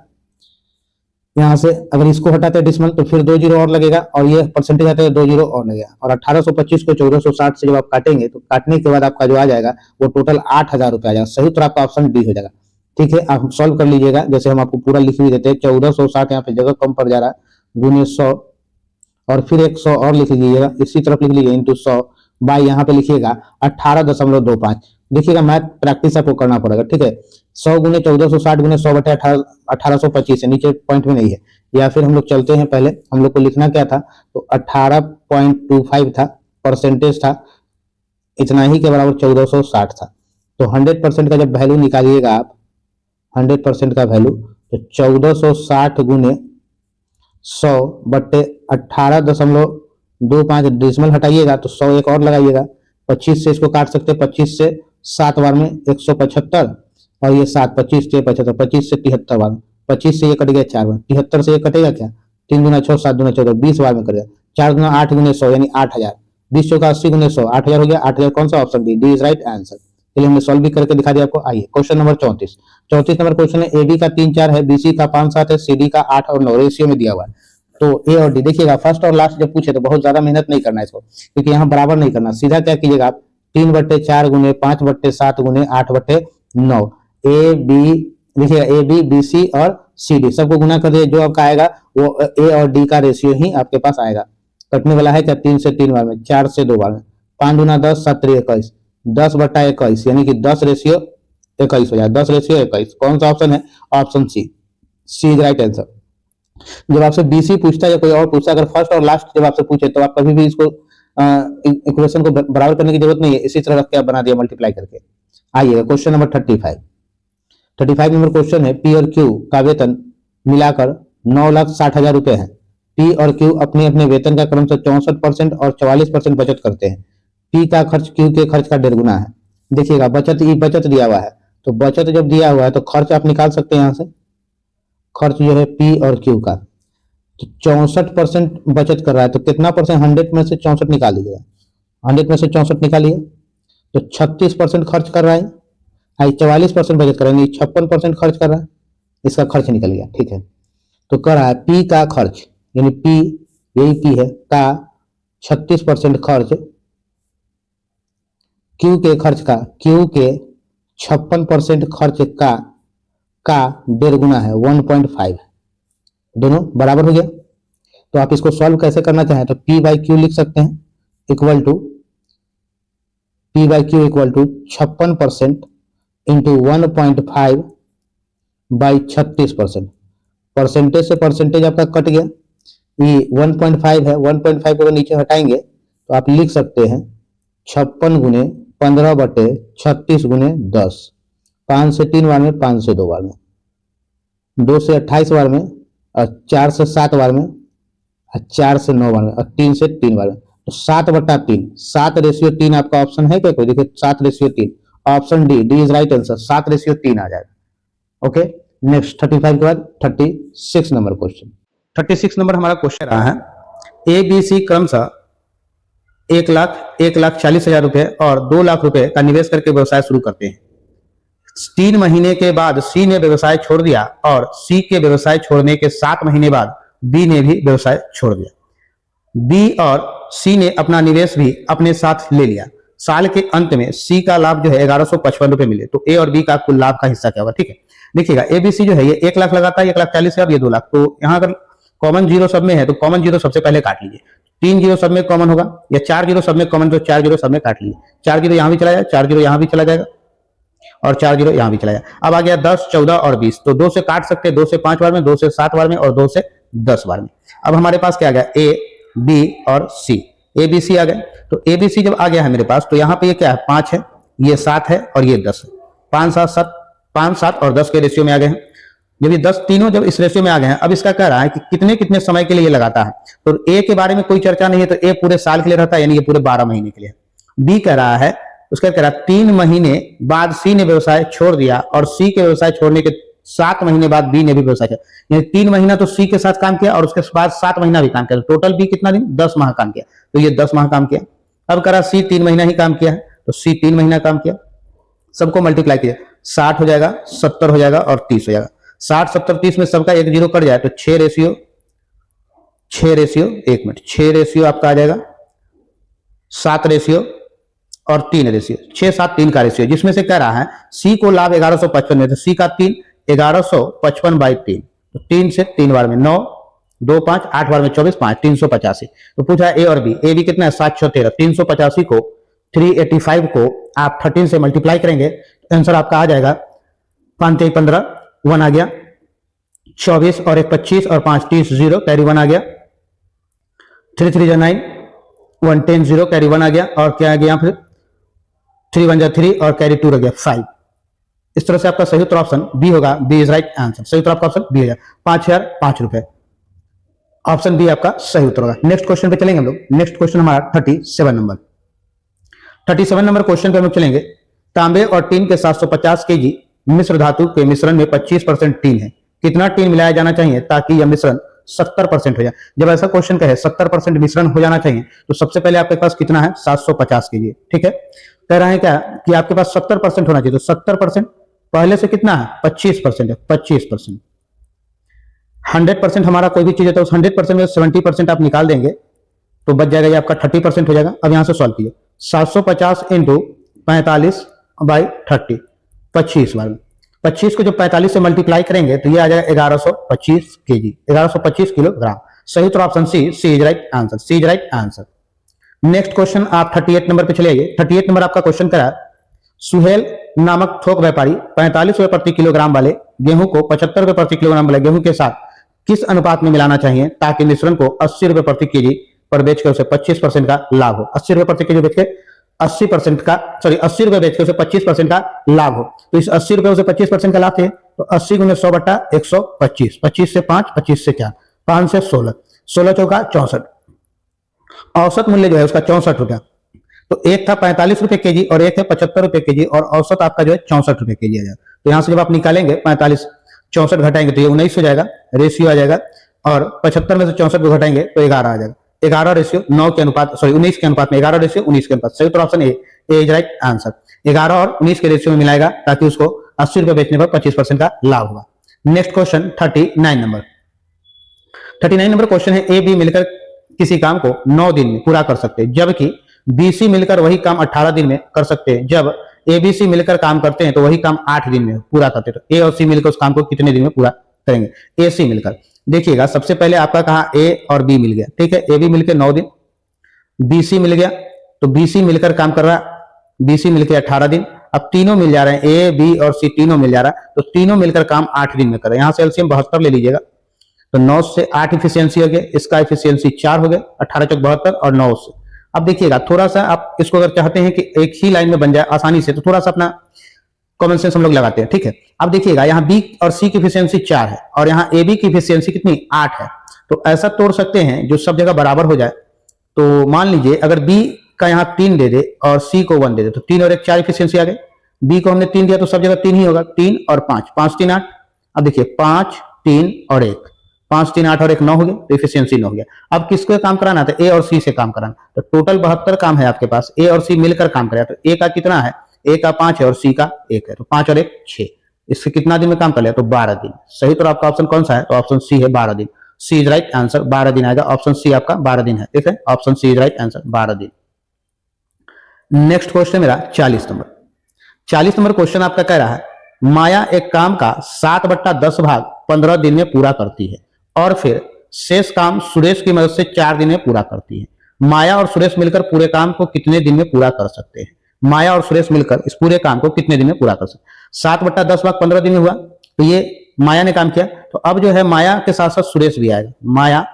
यहाँ से अगर इसको हटाते हैं डिसमल तो फिर 2 जीरो और लगेगा और ये परसेंटेज आता है 2 जीरो और लगेगा, और 1825 को 1460 से जब आप काटेंगे तो काटने के बाद आपका जो आ जाएगा वो टोटल 8000 रुपया आ जाएगा। सही उत्तर आपका ऑप्शन डी हो जाएगा। ठीक है, आप सॉल्व कर लीजिएगा, जैसे हम आपको पूरा लिख भी देते हैं। 1460 यहाँ पे जगह कम पड़ जा रहा है, गुने 100 और फिर 100 और लिख लीजिएगा, इसी तरफ लिख लीजिए इंटू 100 बाई यहाँ पे लिखिएगा 18.25। देखिएगा मैथ प्रैक्टिस आपको करना पड़ेगा। ठीक है, 100 गुने 1460 गुने 100/1825 है, नीचे पॉइंट में नहीं है। या फिर हम लोग चलते हैं, पहले हम लोग को लिखना क्या था तो 18.25 था, परसेंटेज था इतना ही के बराबर 1460 था। तो 100% का जब वैल्यू निकालिएगा आप 100% का वैल्यू तो 1460 गुने 100/18.25 डिसिमल हटाइएगा तो 100 एक और लगाइएगा, 25 से इसको काट सकते हैं, 25 से 7 बार में 175 और ये 7, 25 से 75, 25 से 73 बार, 25 से ये कट गया 4 बार, 73 से ये कटेगा क्या, 3 गुना 6 7 गुना 14, 20 बार में कटेगा, 4 गुना 8 गुने 100 यानी 8000, 20 चौका 80 गुने 100, 8000 हो गया। 8000 कौन सा option D is right answer. चलिए हमने सॉल्व भी करके दिखा दिया आपको। आइए क्वेश्चन नंबर 34 नंबर क्वेश्चन है, ए बी का 3 4 है, बी सी का 5 7 है, सी डी का 8 और 9 रेशियो में दिया हुआ है। तो ए और डी देखिएगा, फर्स्ट और लास्ट जब पूछे तो बहुत ज्यादा मेहनत नहीं करना है इसको, क्योंकि यहाँ बराबर नहीं करना, सीधा क्या कीजिएगा आप 3/4 गुने 5/7 गुने 8/9, ए बी देखिएगा, ए बी बी सी और सी डी सबको गुना कर दिए, जो आपका आएगा वो ए और डी का रेशियो ही आपके पास आएगा। कटने वाला है क्या 3 से 3 बार में, 4 से 2 बार में, 5 गुना 10 7 3 21, 10/21 यानी कि 10:21 हो जाए, 10:21। कौन सा ऑप्शन है? Option C, C is right answer. जब आपसे बीसी पूछता है या कोई और पूछता है, अगर फर्स्ट और लास्ट जब आपसे पूछे तो आप कभी भी इसको इक्वेशन को बराबर करने की जरूरत नहीं है, इसी तरह रख के आप बना दिया मल्टीप्लाई करके। आइए क्वेश्चन नंबर 35 नंबर क्वेश्चन है, पी और क्यू का वेतन मिलाकर 9,60,000 रुपए है। पी और क्यू अपने अपने वेतन का क्रम से 64% और 44% बचत करते हैं। पी का खर्च क्यू के खर्च का 1.5 गुना है। देखिएगा बचत, ये बचत दिया हुआ है, तो बचत जब दिया हुआ है तो खर्च आप निकाल सकते हैं यहाँ से। खर्च जो है पी और क्यू का, तो 64% बचत कर रहा है, तो कितना परसेंट? 100 में से 64 निकाल लीजिएगा। 100 में से 64 निकालिए तो 36% खर्च कर रहा है, 44% बचत कर रहा है, 56% खर्च कर रहा है, इसका खर्च निकल गया। ठीक है, तो कर रहा है पी का खर्च, यानी पी, यही पी है, का 36% खर्च क्यू के खर्च का, क्यू के 56% खर्च का 1.5 गुना है, 1.5, दोनों बराबर हो गया। तो आप इसको सॉल्व कैसे करना चाहें तो P बाई क्यू लिख सकते हैं, equal to P by Q equal to 56% into 1.5 by 36%। Percentage से परसेंटेज आपका कट गया, ये 1.5 है, 1.5 को नीचे हटाएंगे तो आप लिख सकते हैं 56 गुने 15/36 गुने 10। 5 से 3 बार में, 5 से 2 बार में, 2 से 28 बार में, और 4 से 7 बार में, और 4 से 9 बार में, और 3 से 3 बार में, तो 7/3, 7:3 आपका ऑप्शन है क्या कोई? देखिए 7:3, option D, D is right answer, 7:3 आ जाएगा। ओके, नेक्स्ट 35 के बाद 36 नंबर क्वेश्चन। 36 नंबर हमारा क्वेश्चन रहा है, ए बी सी क्रमशः 1,40,000 रुपए और 2 लाख रुपए का निवेश करके व्यवसाय शुरू करते हैं। 3 महीने के बाद सी ने व्यवसाय छोड़ दिया और सी के व्यवसाय छोड़ने के 7 महीने बाद बी ने भी व्यवसाय छोड़ दिया। बी और सी ने अपना निवेश भी अपने साथ ले लिया। साल के अंत में सी का लाभ जो है 1155 रुपए मिले, तो ए और बी का कुल लाभ का हिस्सा क्या होगा? ठीक है, देखिएगा एबीसी जो है ये 1 लाख लगाता है, 1,40,000, ये 2 लाख। तो यहाँ अगर कॉमन जीरो सब में है तो कॉमन जीरो सबसे पहले काट लीजिए। 3 जीरो सब में कॉमन होगा, या 4 जीरो सब में कॉमन, तो 4 जीरो सब में काट लीजिए। 4 जीरो यहाँ भी चला जाए, 4 जीरो यहाँ भी चला जाएगा, और 4 जीरो यहाँ भी चला जाए। अब आ गया 10, 14 और 20, तो 2 से काट सकते हैं, 2 से 5 बार में, 2 से 7 बार में, और 2 से 10 बार में। अब हमारे पास क्या आ गया? ए, बी और सी, ए बी सी आ गए। तो ए बी सी जब आ गया है मेरे पास, तो यहाँ पे ये क्या है? 5 है, ये 7 है, और ये 10 है। 5, 7 और 10 के रेशियो में आ गए हैं। जब ये 10 तीनों जब इस रेशियो में आ गए हैं, अब इसका कह रहा है कि कितने कितने समय के लिए ये लगाता है। तो ए के बारे में कोई चर्चा नहीं है, तो ए पूरे साल के लिए रहता है, यानी ये पूरे 12 महीने के लिए। बी कह रहा है, उसका कह रहा है 3 महीने बाद सी ने व्यवसाय छोड़ दिया और सी के व्यवसाय छोड़ने के 7 महीने बाद बी ने भी व्यवसाय छोड़ा, यानी 3 महीना तो सी के साथ काम किया और उसके बाद 7 महीना भी काम किया, टोटल बी कितना दिन? 10 माह काम किया, तो ये 10 माह काम किया। अब कह रहा सी 3 महीना ही काम किया है, तो सी 3 महीना काम किया, सबको मल्टीप्लाई किया, 60 हो जाएगा, 70 हो जाएगा और 30 हो जाएगा। 60, 70, 30 में सबका 1 जीरो कट जाए तो 6 रेशियो 1 मिनट, 6 रेशियो आपका आ जाएगा, 7 रेशियो और 3 रेशियो, 6, 7, 3 का रेशियो, जिसमें से कह रहा है सी को लाभ 1155 में, तो सी का 3, 1155/3, तो 3 से 3 बार में 9, 2, 5, 8 बार में 24, 5, 385। तो पूछा ए और बी, ए बी कितना है? 7, 6, 13, 385 को 385 को आप 13 से मल्टीप्लाई करेंगे, आंसर आपका आ जाएगा 5, 3, 15, 1 आ गया, 24 और 1, 25 और 5, 30, 0 कैरी 1 आ गया, 3, 3 जा 9, 1, 10, 0 कैरी 1 आ गया, और क्या आ गया? फिर 3, 1 जा 3 और कैरी 2 रह गया 5। इस तरह से आपका सही उत्तर ऑप्शन बी होगा, बी इज राइट आंसर। सही उत्तर आपका ऑप्शन बी है, 5,005 रुपए, ऑप्शन बी आपका सही उत्तर होगा। नेक्स्ट क्वेश्चन पे चलेंगे हम लोग। नेक्स्ट क्वेश्चन हमारा 37 नंबर। 37 नंबर क्वेश्चन पे हम लोग चलेंगे। तांबे और टीन के 750 केजी मिश्र धातु के मिश्रण में 25% टीन है, कितना टीन मिलाया जाना चाहिए ताकि यह मिश्रण 70% हो जाए? जब ऐसा क्वेश्चन कहे 70% मिश्रण हो जाना चाहिए, तो सबसे पहले आपके पास कितना है? 750 केजी। ठीक है, कह रहे हैं क्या कि आपके पास 70% होना चाहिए, तो 70% पहले से कितना है? 25% है, 25%। 100% हमारा कोई भी चीज है तो उस 100% में 70% आप निकाल देंगे तो बच जाएगा, ये आपका 30% हो जाएगा। अब यहां से सॉल्व कीजिए, 750 इंटू 45/30, 25 बार में। 25 को जब 45 से मल्टीप्लाई करेंगे तो ये आ जाएगा 1125 केजी, 1125 किलोग्राम। सही उत्तर option C, C is right answer, C is right answer. Next question आप 38 नंबर पे चले आइए। 38 नंबर आपका क्वेश्चन करा, सुहेल नामक थोक व्यापारी 45 रुपए प्रति किलोग्राम वाले गेहूं को 75 रुपए प्रति किलोग्राम वाले गेहूं के साथ किस अनुपात में मिलाना चाहिए ताकि मिश्रण को 80 रुपए प्रति केजी पर बेचकर उसे 25% का लाभ हो। 80 रुपए प्रति केजी बेच के 80% का, सॉरी 80 रुपए बेच के उसे 25% का लाभ हो। तो इस 80 रुपए उसे 25% का लाभ थे, तो 80 गुने 100 बटा 125, 25 से 5, 25 से 4, 5 से 16, 16 चौका 64। औसत मूल्य जो है उसका 64 रुपया। तो एक था 45 रुपए केजी और एक है 75 रुपए केजी, और औसत आपका जो है 64 रुपए केजी आ जाएगा। तो यहां से जब आप निकालेंगे 45 64 घटाएंगे तो ये 19 हो जाएगा, रेशियो आ जाएगा, और 75 में से 64 को घटाएंगे तो 11 आ जाएगा। 11 रेशियो 9 के अनुपात, सॉरी 19 के अनुपात में 11 रेशियो 19 के अनुपात। सही उत्तर option A is right answer. 11 और 19 के रेशियो में मिलाएगा ताकि उसको 80 रुपए बेचने पर 25% का लाभ होगा। Next question 39 number. 39 number question है, ए बी मिलकर किसी काम को 9 दिन में पूरा कर सकते हैं, जबकि बी सी मिलकर वही काम 18 दिन में कर सकते हैं। जब ए बी सी मिलकर काम करते हैं तो वही काम 8 दिन में पूरा करते हैं। तो ए और सी मिलकर उस काम को कितने दिन में पूरा करेंगे? ए सी मिलकर, देखिएगा सबसे पहले आपका कहा ए और बी मिल गया, ठीक है, ए बी मिलकर 9 दिन, बी सी मिल गया, तो बी सी मिलकर काम कर रहा, बी सी मिलकर 18 दिन। अब तीनों मिल जा रहे हैं, ए बी और सी तीनों मिल जा रहा है, तो तीनों मिलकर काम 8 दिन में कर रहे हैं। यहां से एलसीएम 72 ले लीजिएगा, तो 9 से 8 इफिशियंसी हो गया, इसका इफिशियंसी 4 हो गया, 18 चौक 72 और 9 से। अब देखिएगा थोड़ा सा आप इसको अगर चाहते हैं कि एक ही लाइन में बन जाए आसानी से, तो थोड़ा सा अपना कॉमन सेंस हम लोग लगाते हैं, ठीक है। अब देखिएगा यहाँ बी और सी की इफिशियंसी 4 है और यहाँ ए बी की इफिशियंसी कितनी 8 है, तो ऐसा तोड़ सकते हैं जो सब जगह बराबर हो जाए। तो मान लीजिए अगर बी का यहाँ 3 दे दे और सी को 1 दे दे, तो 3 और 1 4 इफिशियंसी आ गई। बी को हमने 3 दिया तो सब जगह 3 ही होगा, 3 और 5, 5 3 8। अब देखिए 5 3 और 1, 5 3 8 और 1 9 हो गया, तो इफिशियंसी 9 हो गया। अब किसको काम कराना था? ए और सी से काम कराना। तो टोटल 72 काम है आपके पास, ए और सी मिलकर काम कराया। तो ए का कितना है? ए का 5 है और सी का 1 है, तो 5 और 1 6। इससे कितना दिन में काम कर लिया? तो 12 दिन। सही तो आपका ऑप्शन कौन सा है? तो ऑप्शन सी है 12 दिन। सी इज राइट आंसर, 12 दिन आएगा। ऑप्शन सी आपका 12 दिन है, ठीक है, option C is right answer 12 दिन। नेक्स्ट क्वेश्चन मेरा 40 नंबर। 40 नंबर क्वेश्चन आपका कह रहा है, माया एक काम का 7/10 भाग 15 दिन में पूरा करती है और फिर शेष काम सुरेश की मदद से 4 दिन में पूरा करती है। माया और सुरेश मिलकर पूरे काम को कितने दिन में पूरा कर सकते हैं? माया और सुरेश मिलकर इस पूरे काम को कितने दिन में पूरा कर सकते हैं? 7/10 भाग 15 दिन में हुआ, तो ये माया ने काम किया। तो अब जो है माया के साथ साथ सुरेश भी आएगा, माया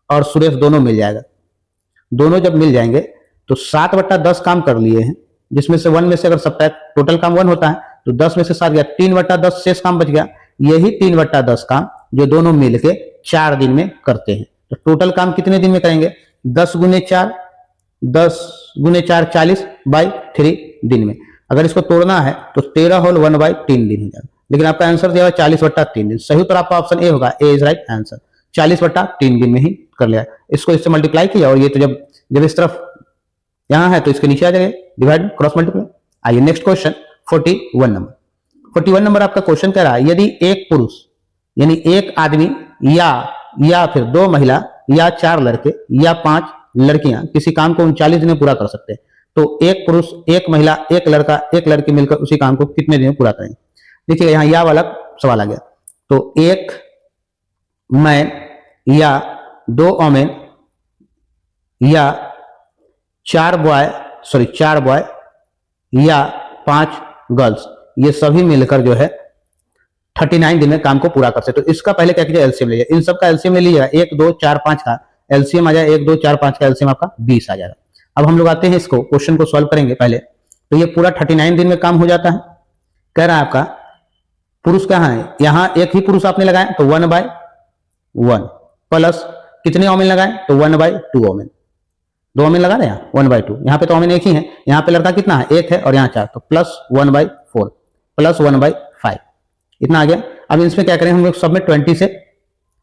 और सुरेश दोनों मिल जाएगा। दोनों जब मिल जाएंगे तो 7/10 काम कर लिए हैं, जिसमें से 1 में से अगर सब्ट्रैक्ट, टोटल काम 1 होता है, तो 10 में से 7 गया, 3/10 शेष काम बच गया। यही 3/10 काम जो दोनों मिलके 4 दिन में करते हैं। तो टोटल काम कितने दिन में करेंगे? 10 गुने 4, 10 गुने 4 40 बाई 3 दिन में। अगर इसको तोड़ना है तो 13 होल 1 बाई 3 दिन हो जाएगा। लेकिन आपका आंसर दिया 40/3 दिन। सही उत्तर आपका ऑप्शन ए होगा, ए इज राइट आंसर। 40/3 दिन में ही कर लिया। इसको इससे मल्टीप्लाई किया और ये तो जब इस तरफ यहां है तो इसके नीचे आ जाएगा, डिवाइड क्रॉस मल्टीप्लाई। आइए नेक्स्ट क्वेश्चन 41 नंबर। 41 नंबर आपका क्वेश्चन कह रहा है, यदि एक पुरुष यानी एक आदमी या फिर 2 महिला या 4 लड़के या 5 लड़कियां किसी काम को 39 दिन में पूरा कर सकते हैं, तो एक पुरुष, एक महिला, एक लड़का, एक लड़की मिलकर उसी काम को कितने दिन में पूरा करेंगे? देखिए यहाँ या वाला सवाल आ गया। तो एक मैन या 2 ओमेन या 4 बॉय या 5 गर्ल्स, ये सभी मिलकर जो है 39 दिन में काम को पूरा कर सकते। तो इसका पहले क्या कीजिए? एलसीएम लीजिए। इन सब का एलसीएम ले लीजिएगा, 1 2 4 5 का एलसीएम आ जाएगा, 1 2 4 5 का एलसीएम आपका 20 आ जाएगा। अब हम लोग आते हैं इसको, क्वेश्चन को सॉल्व करेंगे पहले। तो ये पूरा 39 दिन में काम हो जाता है। कह रहा है आपका पुरुष कहाँ है? यहाँ एक ही पुरुष आपने लगाया तो 1/1 प्लस कितने ओमेन लगाए? तो 1/2 ओमेन। 2 ओमेन लगा रहे हैं, 1/2। यहाँ पे तो ओमेन एक ही है, यहाँ पे लड़का कितना है? 1 है और यहाँ 4, तो प्लस 1/4 प्लस 1/5, इतना आ गया। अब इसमें क्या करें हम लोग? सब में 20 से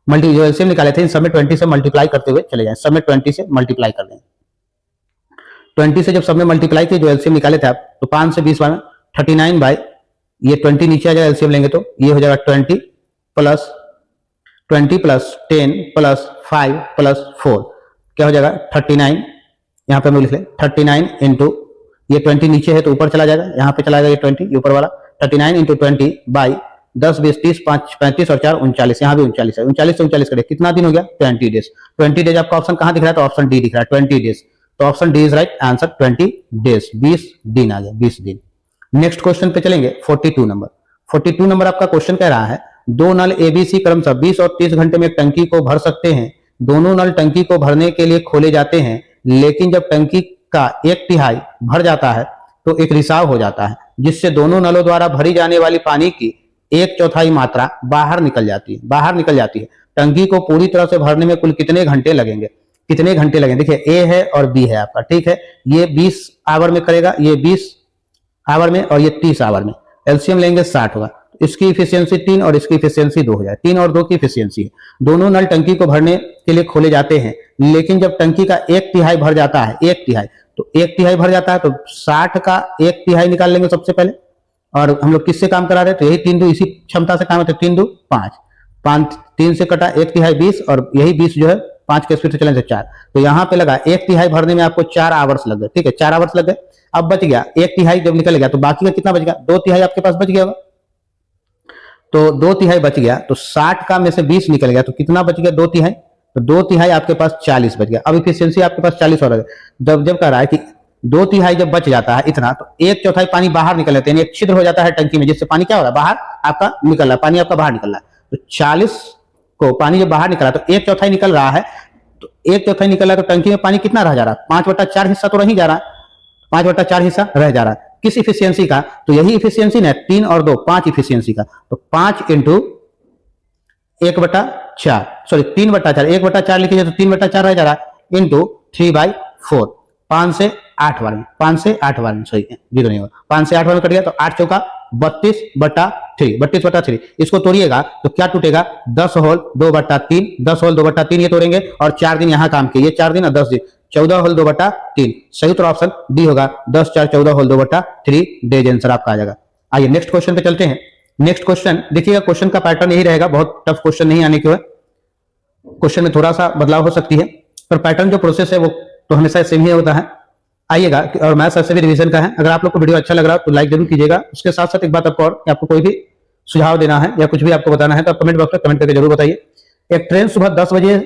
जो एलसीएम निकाले थे, इन सब में 20 से मल्टीप्लाई करते हुए चले जाएं। सब में 20 से मल्टीप्लाई कर दें। 20 से जब सब में मल्टीप्लाई किए, जो एलसीएम निकाले थे आप, तो 5 से 20 में 39 बाई ये 20 नीचे आ जाएगा, एलसीएम लेंगे तो ये हो जाएगा 20 प्लस 10 प्लस 5 प्लस 4, क्या हो जाएगा? 39। यहाँ पे हम लिख लें 39 इंटू ये 20 नीचे है तो ऊपर चला जाएगा, यहाँ पे चला जाएगा ये 20, ये ऊपर वाला 39 इंटू 20 बाई 10 20 30 5 35 और 4 39, यहाँ भी 39 है। 39 से 39 करें, कितना दिन हो गया? 20 डेज। 20 डेज आपका ऑप्शन कहाँ दिख रहा है? तो ऑप्शन डी दिख रहा है, 20 डेज। तो option D is right answer 20 days, 20 दिन आ गया, 20 दिन। नेक्स्ट क्वेश्चन पे चलेंगे 42 नंबर। 42 नंबर आपका क्वेश्चन कह रहा है दो नल एबीसी क्रमशः 20 और 30 घंटे में टंकी को भर सकते हैं। दोनों नल टंकी को भरने के लिए खोले जाते हैं, लेकिन जब टंकी का 1/3 भर जाता है तो एक रिसाव हो जाता है, जिससे दोनों नलों द्वारा भरी जाने वाली पानी की 1/4 मात्रा बाहर निकल जाती है। टंकी को पूरी तरह से भरने में कुल कितने घंटे लगेंगे? देखिए ए है और बी है आपका, ठीक है। ये 20 आवर में करेगा, ये 20 आवर में और ये 30 आवर में। एलसीएम लेंगे 60 होगा। इसकी इफिशियंसी 3 और इसकी इफिशियंसी 2 हो जाए। 3 और 2 की इफिशियंसी है। दोनों नल टंकी को भरने के लिए खोले जाते हैं, लेकिन जब टंकी का 1/3 भर जाता है, 1/3 तो 1/3 भर जाता है तो 60 का 1/3 निकाल लेंगे सबसे पहले। और हम लोग किससे काम करा रहे हैं? तो यही 3 2 इसी क्षमता से काम है, तो 3 2 5, 5 3 से कटा 1/3 20 और यही 20 जो है 5 के स्पीड से चलें तो 4। तो यहाँ पे लगा 1/3 भरने में आपको 4 आवर्स लग गए, ठीक है, 4 आवर्स लग गए। अब बच गया 1/3 जब निकल गया तो बाकी का कितना बच गया? 2/3 आपके पास बच गया होगा। तो 2/3 बच गया, तो 60 का में से 20 निकल गया तो कितना बच गया? 2/3। तो 2/3 आपके पास 40 बच गया। अब इफिशियंसी आपके पास 40 हो रहा है। जब कह रहा है कि 2/3 जब बच जाता है इतना, तो 1/4 पानी बाहर निकल लेते हैं, एक छिद्र हो जाता है टंकी में, जिससे पानी क्या हो रहा है? बाहर आपका निकल रहा है, पानी आपका बाहर निकल रहा है। तो 40 को पानी जब बाहर निकला तो 1/4 निकल रहा है, तो 1/4 निकल रहा है तो टंकी में पानी कितना रह जा रहा है? 5/4 हिस्सा तो रह ही जा रहा है, 5/4 हिस्सा रह जा रहा है। किस इफिशियंसी का? तो यही इफिशियंसी ना, 3 और 2 5 इफिशियंसी का। तो 5 इंटू 1/4, सॉरी 3/4, 1/4 लिखिए तो 3/4 रह जा रहा है, इंटू 3/4, 5 से 8 बार में, 5 से 8 बार में, सही है, जीरो नहीं होगा, 5 से 8 बार में कट गया तो 8 चौका 32/3, 32/3। इसको तोड़िएगा तो क्या टूटेगा? 10 होल 2/3, 10 होल 2/3 ये तोड़ेंगे और 4 दिन यहाँ काम किए, ये 4 दिन और 10 दिन, 14 होल 2/3। सही उत्तर ऑप्शन डी होगा, 10 4 14 होल 2/3 डेज आंसर आपका आ जाएगा। आइए नेक्स्ट क्वेश्चन पे चलते हैं। नेक्स्ट क्वेश्चन देखिएगा, क्वेश्चन का पैटर्न यही रहेगा, बहुत टफ क्वेश्चन नहीं आने की है, क्वेश्चन में थोड़ा सा बदलाव हो सकती है, पर पैटर्न जो प्रोसेस है वो तो हमेशा सेम ही होता है। आइएगा, और मैथ्स ऐसे भी रिवीजन का है। अगर आप लोग को वीडियो अच्छा लग रहा है तो लाइक जरूर कीजिएगा। उसके साथ साथ एक बात आपको और, आपको कोई भी सुझाव देना है या कुछ भी आपको बताना है तो आप कमेंट बॉक्स में कमेंट करके जरूर बताइए। एक ट्रेन सुबह 10 बजे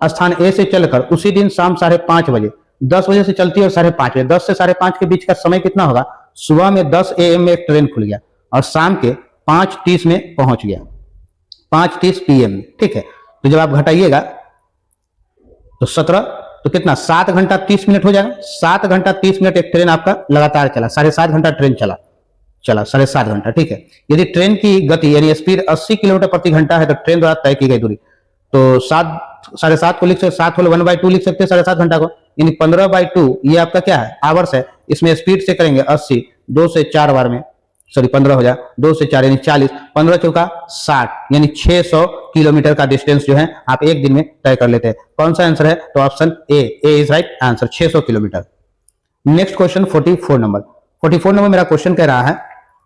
स्थान ए से चलकर उसी दिन शाम 5:30 बजे, 10 बजे से चलती है और 5:30 बजे, 10 से 5:30 के बीच का समय कितना होगा? सुबह में 10 AM में एक ट्रेन खुल गया और शाम के 5:30 में पहुंच गया, 5:30 PM में, ठीक है। तो जब आप घटाइएगा तो 17, तो कितना? 7 घंटा 30 मिनट हो जाएगा। 7 घंटा 30 मिनट एक ट्रेन आपका लगातार चला, 7.5 घंटा ट्रेन चला 7.5 घंटा, ठीक है। यदि ट्रेन की गति यानी स्पीड 80 किलोमीटर प्रति घंटा है तो ट्रेन द्वारा तय की गई दूरी, तो 7.5 को लिख सकते, 7 होल 1/2 लिख सकते हैं 7.5 घंटा को, यानी 15/2 ये आपका क्या है? आवर्स है। इसमें स्पीड से करेंगे 80, 2 से 4 बार में, सॉरी 15 हो जाए, 2 से 4 यानी 40, 15 चौका 60, यानी 600 किलोमीटर का डिस्टेंस जो है आप एक दिन में तय कर लेते हैं। कौन सा आंसर है? तो option A is right answer, 600 kilometre. Next question 44 number. 44 number मेरा क्वेश्चन कह रहा है,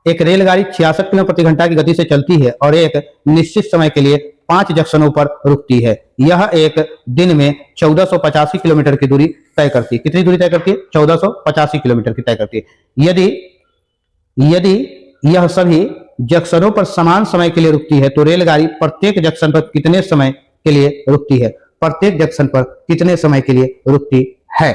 एक रेलगाड़ी 66 किलोमीटर प्रति घंटा की गति से चलती है और एक निश्चित समय के लिए 5 जंक्शनों पर रुकती है। यह एक दिन में 1485 किलोमीटर की दूरी तय करती है। कितनी दूरी तय करती है? 1485 किलोमीटर की तय करती है। यदि यह सभी जंक्शनों पर समान समय के लिए रुकती है तो रेलगाड़ी प्रत्येक जंक्शन पर कितने समय के लिए रुकती है? प्रत्येक जंक्शन पर कितने समय के लिए रुकती है?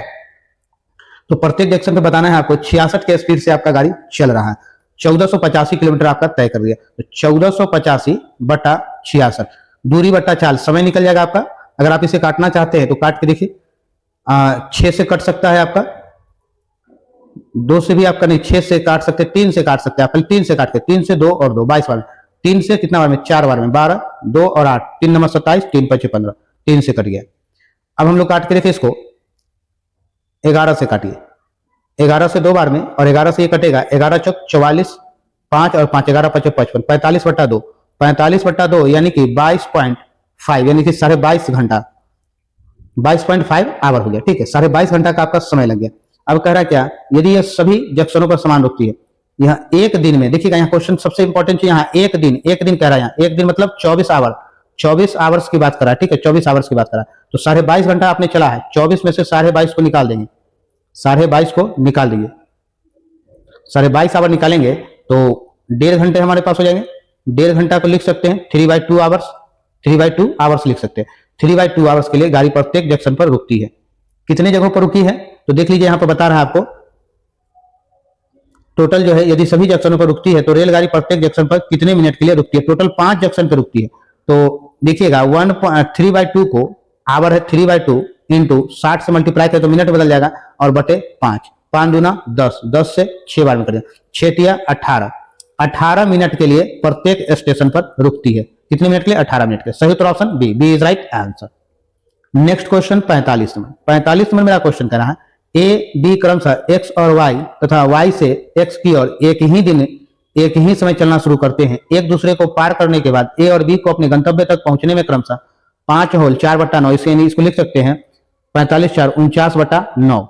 तो प्रत्येक जंक्शन पर बताना है आपको। 66 के स्पीड से आपका गाड़ी चल रहा है, 1485 किलोमीटर आपका तय कर दिया, तो 1485/66 दूरी बट्टा 4, समय निकल जाएगा आपका। अगर आप इसे काटना चाहते हैं तो काट के देखिए, 6 से कट सकता है आपका, 2 से भी आपका नहीं, 6 से काट सकते, 3 से काट सकते हैं आप, 3 से काट के, 3 से 2 और 2 22 बार में, 3 से कितना बार में? 4 बार में, 12 2 और 8, 3 नंबर 27, 3 5 15, 3 से कट गया। अब हम लोग काट के देखिए इसको, 11 से काटिए, 11 से 2 बार में और 11 से ये कटेगा, 11 चौक 44, 5 और 5 11 5 55, 45/2, 45/2 यानी कि 22.5, यानी कि 22.5 घंटा, 22.5 आवर हो गया, ठीक है। 22.5 घंटा का आपका समय लग गया। अब कह रहा है क्या? यदि ये सभी जंक्शनों पर समान रुकती है, यहाँ एक दिन में, देखिएगा यहाँ क्वेश्चन सबसे इंपॉर्टेंट चीज, यहाँ एक दिन कह रहा है, यहाँ एक दिन मतलब 24 आवर, 24 आवर्स की बात कर रहा है, ठीक है, 24 आवर्स की बात कर रहा है। तो 22.5 घंटा आपने चला है, 24 में से 22.5 को निकाल देंगे, 22.5 को निकाल दीजिए, 22.5 आवर निकालेंगे तो 1.5 घंटे हमारे पास हो जाएंगे। 1.5 घंटा को लिख सकते हैं 3/2 आवर्स, 3/2 आवर्स लिख सकते हैं। 3/2 आवर्स के लिए गाड़ी प्रत्येक जंक्शन पर रुकती है। कितने जगहों पर रुकी है, तो देख लीजिए यहाँ पर बता रहा है आपको टोटल जो है, यदि सभी जंक्शनों पर रुकती है तो रेलगाड़ी प्रत्येक जंक्शन पर कितने मिनट के लिए रुकती है। टोटल 5 जंक्शन पर रुकती है। तो देखिएगा 3/2 को आवर है 3/2 इंटू 60 से मल्टीप्लाई करें तो मिनट बदल जाएगा और बटे 5, 5 दूना 10, 10 से 6 बार में कर 6 तिया 18, 18 मिनट के लिए प्रत्येक स्टेशन पर रुकती है। कितने मिनट के लिए? 18 मिनट के। सही उत्तर option B, B is right answer. Next question 45 number. 45 number मेरा क्वेश्चन कह रहा है ए बी क्रमशः एक्स और वाई तथा वाई से एक्स की ओर एक ही दिन एक ही समय चलना शुरू करते हैं। एक दूसरे को पार करने के बाद ए और बी को अपने गंतव्य तक पहुंचने में क्रमशः 5 होल 4/9, इसको लिख सकते हैं 45 4 49/9,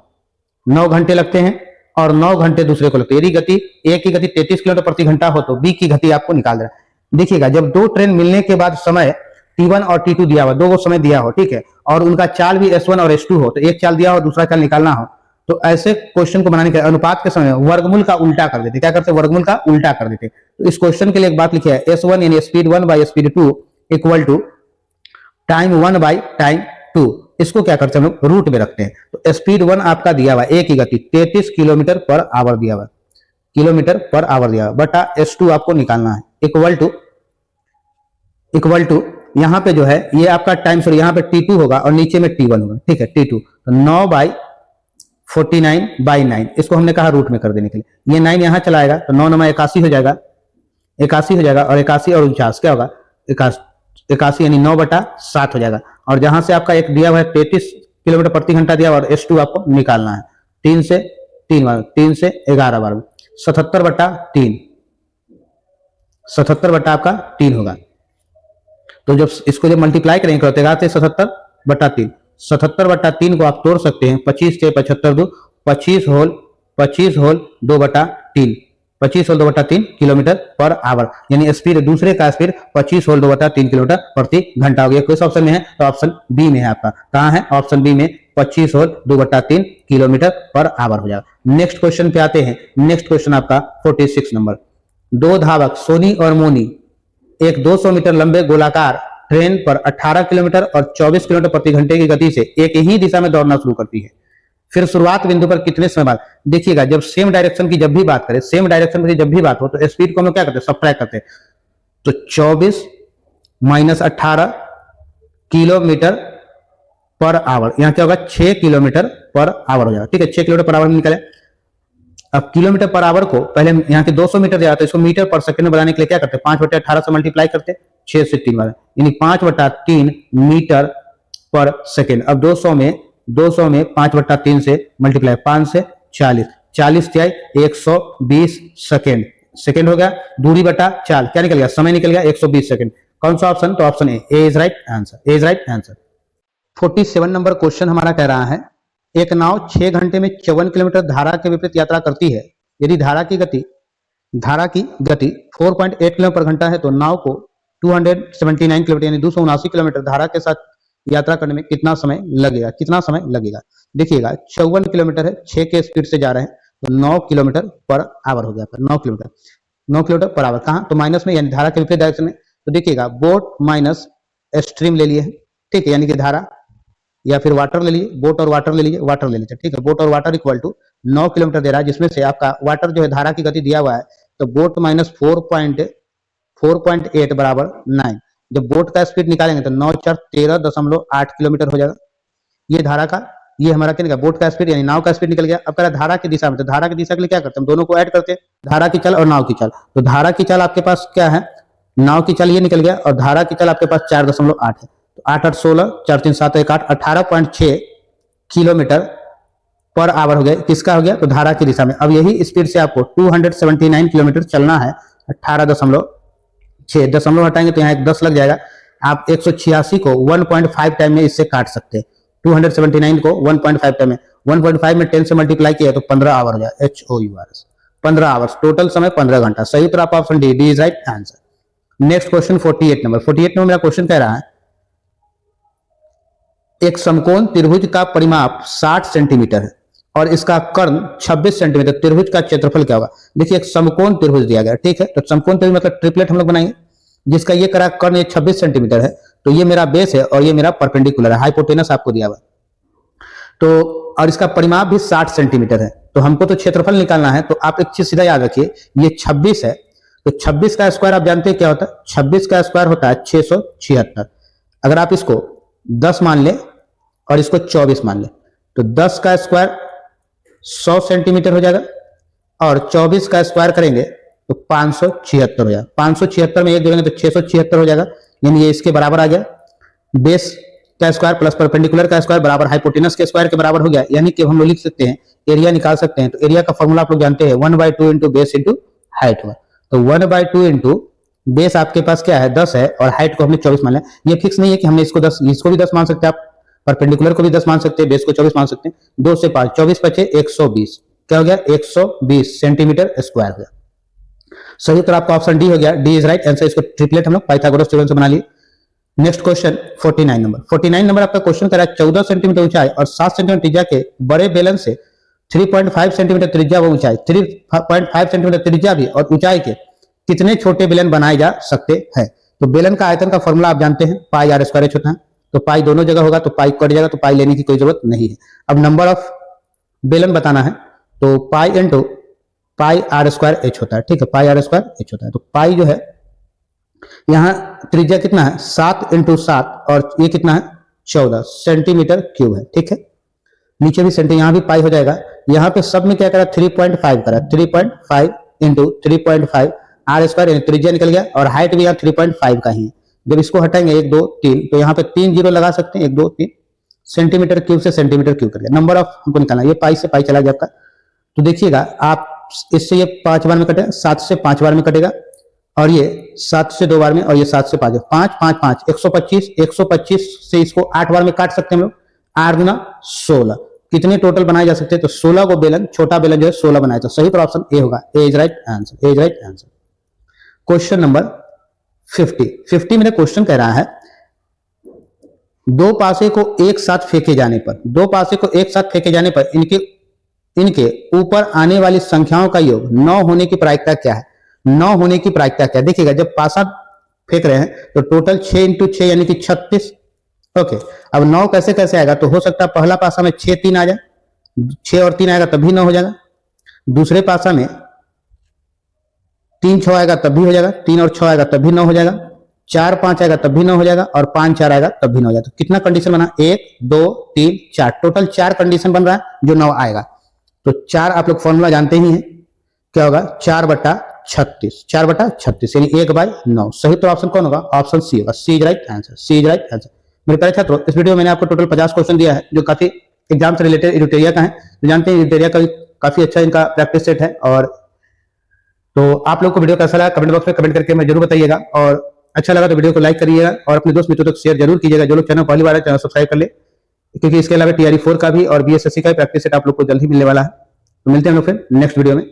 9 घंटे लगते हैं और 9 घंटे दूसरे को लगते हैं। यदि गति ए की गति 33 किलोमीटर प्रति घंटा हो तो बी की गति आपको निकाल देना है। देखिएगा जब दो ट्रेन मिलने के बाद समय T1 और T2 दिया हुआ, दो को समय दिया हो, ठीक है, और उनका चाल भी S1 और S2 हो, तो एक चाल दिया हो दूसरा चाल निकालना हो, तो ऐसे क्वेश्चन को बनाने के अनुपात के समय वर्गमूल का उल्टा कर देते। क्या करते? वर्गमूल का उल्टा कर देते। तो इस क्वेश्चन के लिए एक बात लिखी है, S1 यानी speed 1 by speed 2 equal to time 1 by time 2। इसको क्या करते हैं हम लोग? रूट में रखते हैं। तो स्पीड 1 आपका दिया हुआ ए की गति 33 किलोमीटर पर आवर दिया हुआ, किलोमीटर पर आवर दिया हुआ, बटा S2 आपको निकालना है, इक्वल टू यहां पे जो है ये आपका टाइम, सॉरी यहां पे T2 होगा और नीचे में T1 होगा, ठीक है, T2। तो 9/49/9, इसको हमने कहा रूट में कर देने के लिए। ये 9 यहां चला आएगा तो 9 9 81 हो जाएगा, 81 हो जाएगा, और 81 और 49 क्या होगा? 81 यानी 9/7 हो जाएगा। और जहां से आपका एक दिया हुआ है 33 किलोमीटर प्रति घंटा दिया हुआ, और S2 आपको निकालना है 3 से 11 बार 77/3, 77 आपका 3 होगा। तो जब इसको जब मल्टीप्लाई करेंगे तो 77/3, 77/3 को आप तोड़ सकते हैं 25 से 75 दो 25 whole 2/3, 25 whole 2/3 kilometre per hour, यानी स्पीड दूसरे का स्पीड 25 होल 2/3 किलोमीटर प्रति घंटा हो गया। किस ऑप्शन में है? तो ऑप्शन बी में है आपका। कहां है? ऑप्शन बी में 25 होल 2/3 किलोमीटर पर आवर हो जाएगा। नेक्स्ट क्वेश्चन पे आते हैं। नेक्स्ट क्वेश्चन आपका 46 नंबर। दो धावक सोनी और मोनी एक 200 मीटर लंबे गोलाकार ट्रेन पर 18 किलोमीटर और 24 किलोमीटर प्रति घंटे की गति से एक ही दिशा में दौड़ना शुरू करती है। फिर शुरुआत बिंदु पर कितने समय बाद? देखिएगा जब सेम डायरेक्शन की जब भी बात करें, सेम डायरेक्शन की जब भी बात हो तो स्पीड को हम लोग क्या करते हैं? सब्ट्रैक्ट करते हैं। तो 24 - 18 किलोमीटर पर आवर, यहां क्या होगा? 6 किलोमीटर पर आवर हो जाएगा, ठीक है, 6 किलोमीटर पर आवर निकले। अब किलोमीटर पर आवर को पहले यहाँ के 200 मीटर दिया तो इसको मीटर पर सेकंड में बनाने के लिए क्या करते हैं? 5/18 से मल्टीप्लाई करते, 6 से 3 बार, यानी 5/3 मीटर पर सेकंड। अब 200 में 5/3 से मल्टीप्लाई, 5 से 40, 40 जाए 120 सेकंड, सेकंड हो गया। दूरी बटा चाल, क्या निकल गया? समय निकल गया 120 सेकंड। कौन सा ऑप्शन? तो option A is right answer, A is right answer. 47 number question हमारा कह रहा है एक नाव 6 घंटे में 54 किलोमीटर धारा के विपरीत यात्रा करती है। यदि धारा की गति 4.8 किलोमीटर पर घंटा है तो नाव को 279 किलोमीटर यानी 279 किलोमीटर धारा के साथ यात्रा करने में कितना समय लगेगा? कितना समय लगेगा? देखिएगा 54 किलोमीटर है, 6 के स्पीड से जा रहे हैं तो 9 किलोमीटर पर आवर हो गया, 9 किलोमीटर पर आवर। कहां? तो माइनस में, यानी धारा के विपरीत डायरेक्शन में। तो देखिएगा बोट माइनस स्ट्रीम ले लिए, ठीक है, यानी कि धारा, या फिर वाटर ले लीजिए, बोट और वाटर ले लीजिए, वाटर ले लीजिए, ठीक है, बोट और वाटर इक्वल टू 9 किलोमीटर दे रहा है, जिसमें से आपका वाटर जो है धारा की गति दिया हुआ है, तो बोट माइनस 4.8 बराबर 9। जब बोट का स्पीड निकालेंगे तो 9 4 13.8 किलोमीटर हो जाएगा। ये धारा का, ये हमारा क्या निकला? बोट का स्पीड यानी नाव का स्पीड निकल गया। अब कह रहा धारा की दिशा में, तो धारा की दिशा के लिए क्या करते हैं? हम दोनों को ऐड करते हैं, धारा की चाल और नाव की चाल। तो धारा की चाल आपके पास क्या है? नाव की चाल ये निकल गया, और धारा की चाल आपके पास 4.8 है। 8 8 16, 4 3 7 1 8, 18.6 किलोमीटर पर आवर हो गया। किसका हो गया? तो धारा की दिशा में। अब यही स्पीड से आपको 279 किलोमीटर चलना है। 18.6 दशमलव हटाएंगे तो यहाँ एक 10 लग जाएगा। आप 186 को 1.5 टाइम में इससे काट सकते हैं। 279 को 1.5 टाइम में, 1.5 में 10 से मल्टीप्लाई किया तो 15 आवर हो जाए, HOURS 15 आवर्स, टोटल समय 15 घंटा। सही उत्तर आपका option D, D is right answer. Next question 48 number. 48 number मेरा क्वेश्चन कह रहा है एक समकोण त्रिभुज का परिमाप 60 सेंटीमीटर है और इसका कर्ण 26 सेंटीमीटर, त्रिभुज का क्षेत्रफल क्या होगा? देखिए एक समकोण त्रिभुज दिया गया, ठीक है, तो समकोण त्रिभुज मतलब ट्रिपलेट हम लोग बनाएंगे, जिसका ये करा कर्ण 26 सेंटीमीटर है, तो ये मेरा बेस है और ये मेरा परपेंडिकुलर है, हाइपोटेनस आपको दिया हुआ। तो और इसका परिमाप भी 60 सेंटीमीटर है। तो हमको तो क्षेत्रफल निकालना है, तो आप एक चीज सीधा याद रखिए, ये 26 है, तो 26 का स्क्वायर आप जानते हैं क्या होता है, 26 का स्क्वायर होता है 676। अगर आप इसको 10 मान ले और इसको 24 मान ले, तो 10 का स्क्वायर 100 सेंटीमीटर हो जाएगा और 24 का स्क्वायर करेंगे तो 576 हो जाएगा। 576 में एक जोड़ेंगे तो 676 हो जाएगा, यानी ये इसके बराबर आ गया। बेस का स्क्वायर प्लस परपेंडिकुलर का स्क्वायर बराबर हाइपोटेनस के स्क्वायर के बराबर हो गया, यानी कि हम लोग लिख सकते हैं एरिया निकाल सकते हैं। तो एरिया का फॉर्मूला आप लोग जानते हैं 1/2 इंटू बेस इंटू हाइट हुआ। तो 1/2 इंटू बेस आपके पास क्या है 10 है और हाइट को हमने 24 मान लिया। ये फिक्स नहीं है कि हमने इसको 10, इसको भी 10 मान सकते हैं आप, परपेंडिकुलर को भी 10 मान सकते हैं, बेस को 24 मान सकते हैं। 2 से 5 24 बचे 120, क्या हो गया 120 सेंटीमीटर स्क्वायर हो गया। सही उत्तर आपका ऑप्शन डी हो गया, डी इज राइट आंसर। इसको ट्रिपलेट हम लोग पाइथागोरस थ्योरम से बना लिए। Next question 49 number. 49 नंबर आपका क्वेश्चन कर रहा है 14 सेंटीमीटर ऊंचाई और 7 सेंटीमीटर त्रिज्या के बड़े बेलन से 3.5 सेंटीमीटर त्रिज्या व ऊंचाई 3.5 सेंटीमीटर त्रिज्या भी और ऊंचाई के कितने छोटे बेलन बनाए जा सकते हैं। तो बेलन का आयतन का फॉर्मूला आप जानते हैं, पाई आर स्क्वायर एच होता है। तो पाई दोनों जगह होगा तो पाई कट जाएगा, तो पाई लेने की कोई जरूरत नहीं है। अब नंबर ऑफ बेलन बताना है, तो pi into pi R square H होता है, ठीक है, पाई आर स्क्वायर एच होता है। तो पाई जो है यहाँ त्रिज्या कितना है 7 इंटू 7 और ये कितना है 14 सेंटीमीटर क्यूब है, ठीक है। नीचे भी सेंटी, यहाँ भी पाई हो जाएगा। यहाँ पे सब में क्या करा 3.5 करा, 3.5 इंटू 3.5 आर स्क्वायर, त्रिज्या निकल गया और हाइट भी यहाँ 3.5 का ही है। जब इसको हटाएंगे 1 2 3 तो यहाँ पे 3 जीरो लगा सकते हैं, 1 2 3 सेंटीमीटर क्यूब से सेंटीमीटर क्यूब कर गया। नंबर ऑफ हमको निकालना, ये पाई से पाई चला गया आपका। तो देखिएगा आप इससे ये 5 बार में कटेगा, 7 से 5 बार में कटेगा और ये 7 से 2 बार में और ये 7 से 5 5 5 5 125 125 से इसको 8 बार में काट सकते हैं हम लोग। 8 गुना 16 कितने टोटल बनाए जा सकते हैं, तो 16 को बेलन, छोटा बेलन जो है 16 बनाए। तो सही पर ऑप्शन ए होगा, A is right answer, A is right answer. Question number 50 में क्वेश्चन कह रहा है दो पासे को एक साथ फेंके जाने पर, दो पासे को एक साथ फेंके जाने पर इनके ऊपर आने वाली संख्याओं का योग 9 होने की प्रायिकता क्या है। 9 होने की प्रायिकता क्या है, देखिएगा जब पासा फेंक रहे हैं तो टोटल 6 इंटू 6 यानी कि 36। ओके, अब 9 कैसे कैसे आएगा, तो हो सकता है पहला पासा में 6 3 आ जाए, 6 और 3 आएगा तब भी 9 हो जाएगा। दूसरे पासा में 3 6 आएगा तब भी हो जाएगा, 3 और 6 आएगा तब भी 9 हो जाएगा, 4 5 आएगा तब भी 9 हो जाएगा और 5 4 आएगा तब भी 9 हो जाएगा। तो कितना कंडीशन बना, 1 2 3 4, टोटल 4 कंडीशन बन रहा है जो 9 आएगा। तो 4 आप लोग फॉर्मूला जानते ही हैं, क्या होगा 4/36, 4/36 यानी 1/9। सही तो ऑप्शन कौन होगा, ऑप्शन सी होगा, C is right answer, C is right answer. मेरे प्यारे छात्रों, इस वीडियो में मैंने आपको टोटल 50 क्वेश्चन दिया है जो काफी एग्जाम से रिलेटेड इरिटेरिया का है। तो जानते हैं इरिटेरिया का काफी अच्छा इनका प्रैक्टिस सेट है। और तो आप लोग को वीडियो कैसा लगा कमेंट बॉक्स में कमेंट करके मैं जरूर बताइएगा, और अच्छा लगा तो वीडियो को लाइक करिएगा और अपने दोस्त मित्रों तक शेयर जरूर कीजिएगा। जो लोग चैनल पहली बार है चैनल सब्सक्राइब कर ले, क्योंकि इसके अलावा TRE 4 का भी और BSSC का प्रैक्टिस सेट आप लोग को जल्द ही मिलने वाला है। तो मिलते हैं हम लोग फिर नेक्स्ट वीडियो में।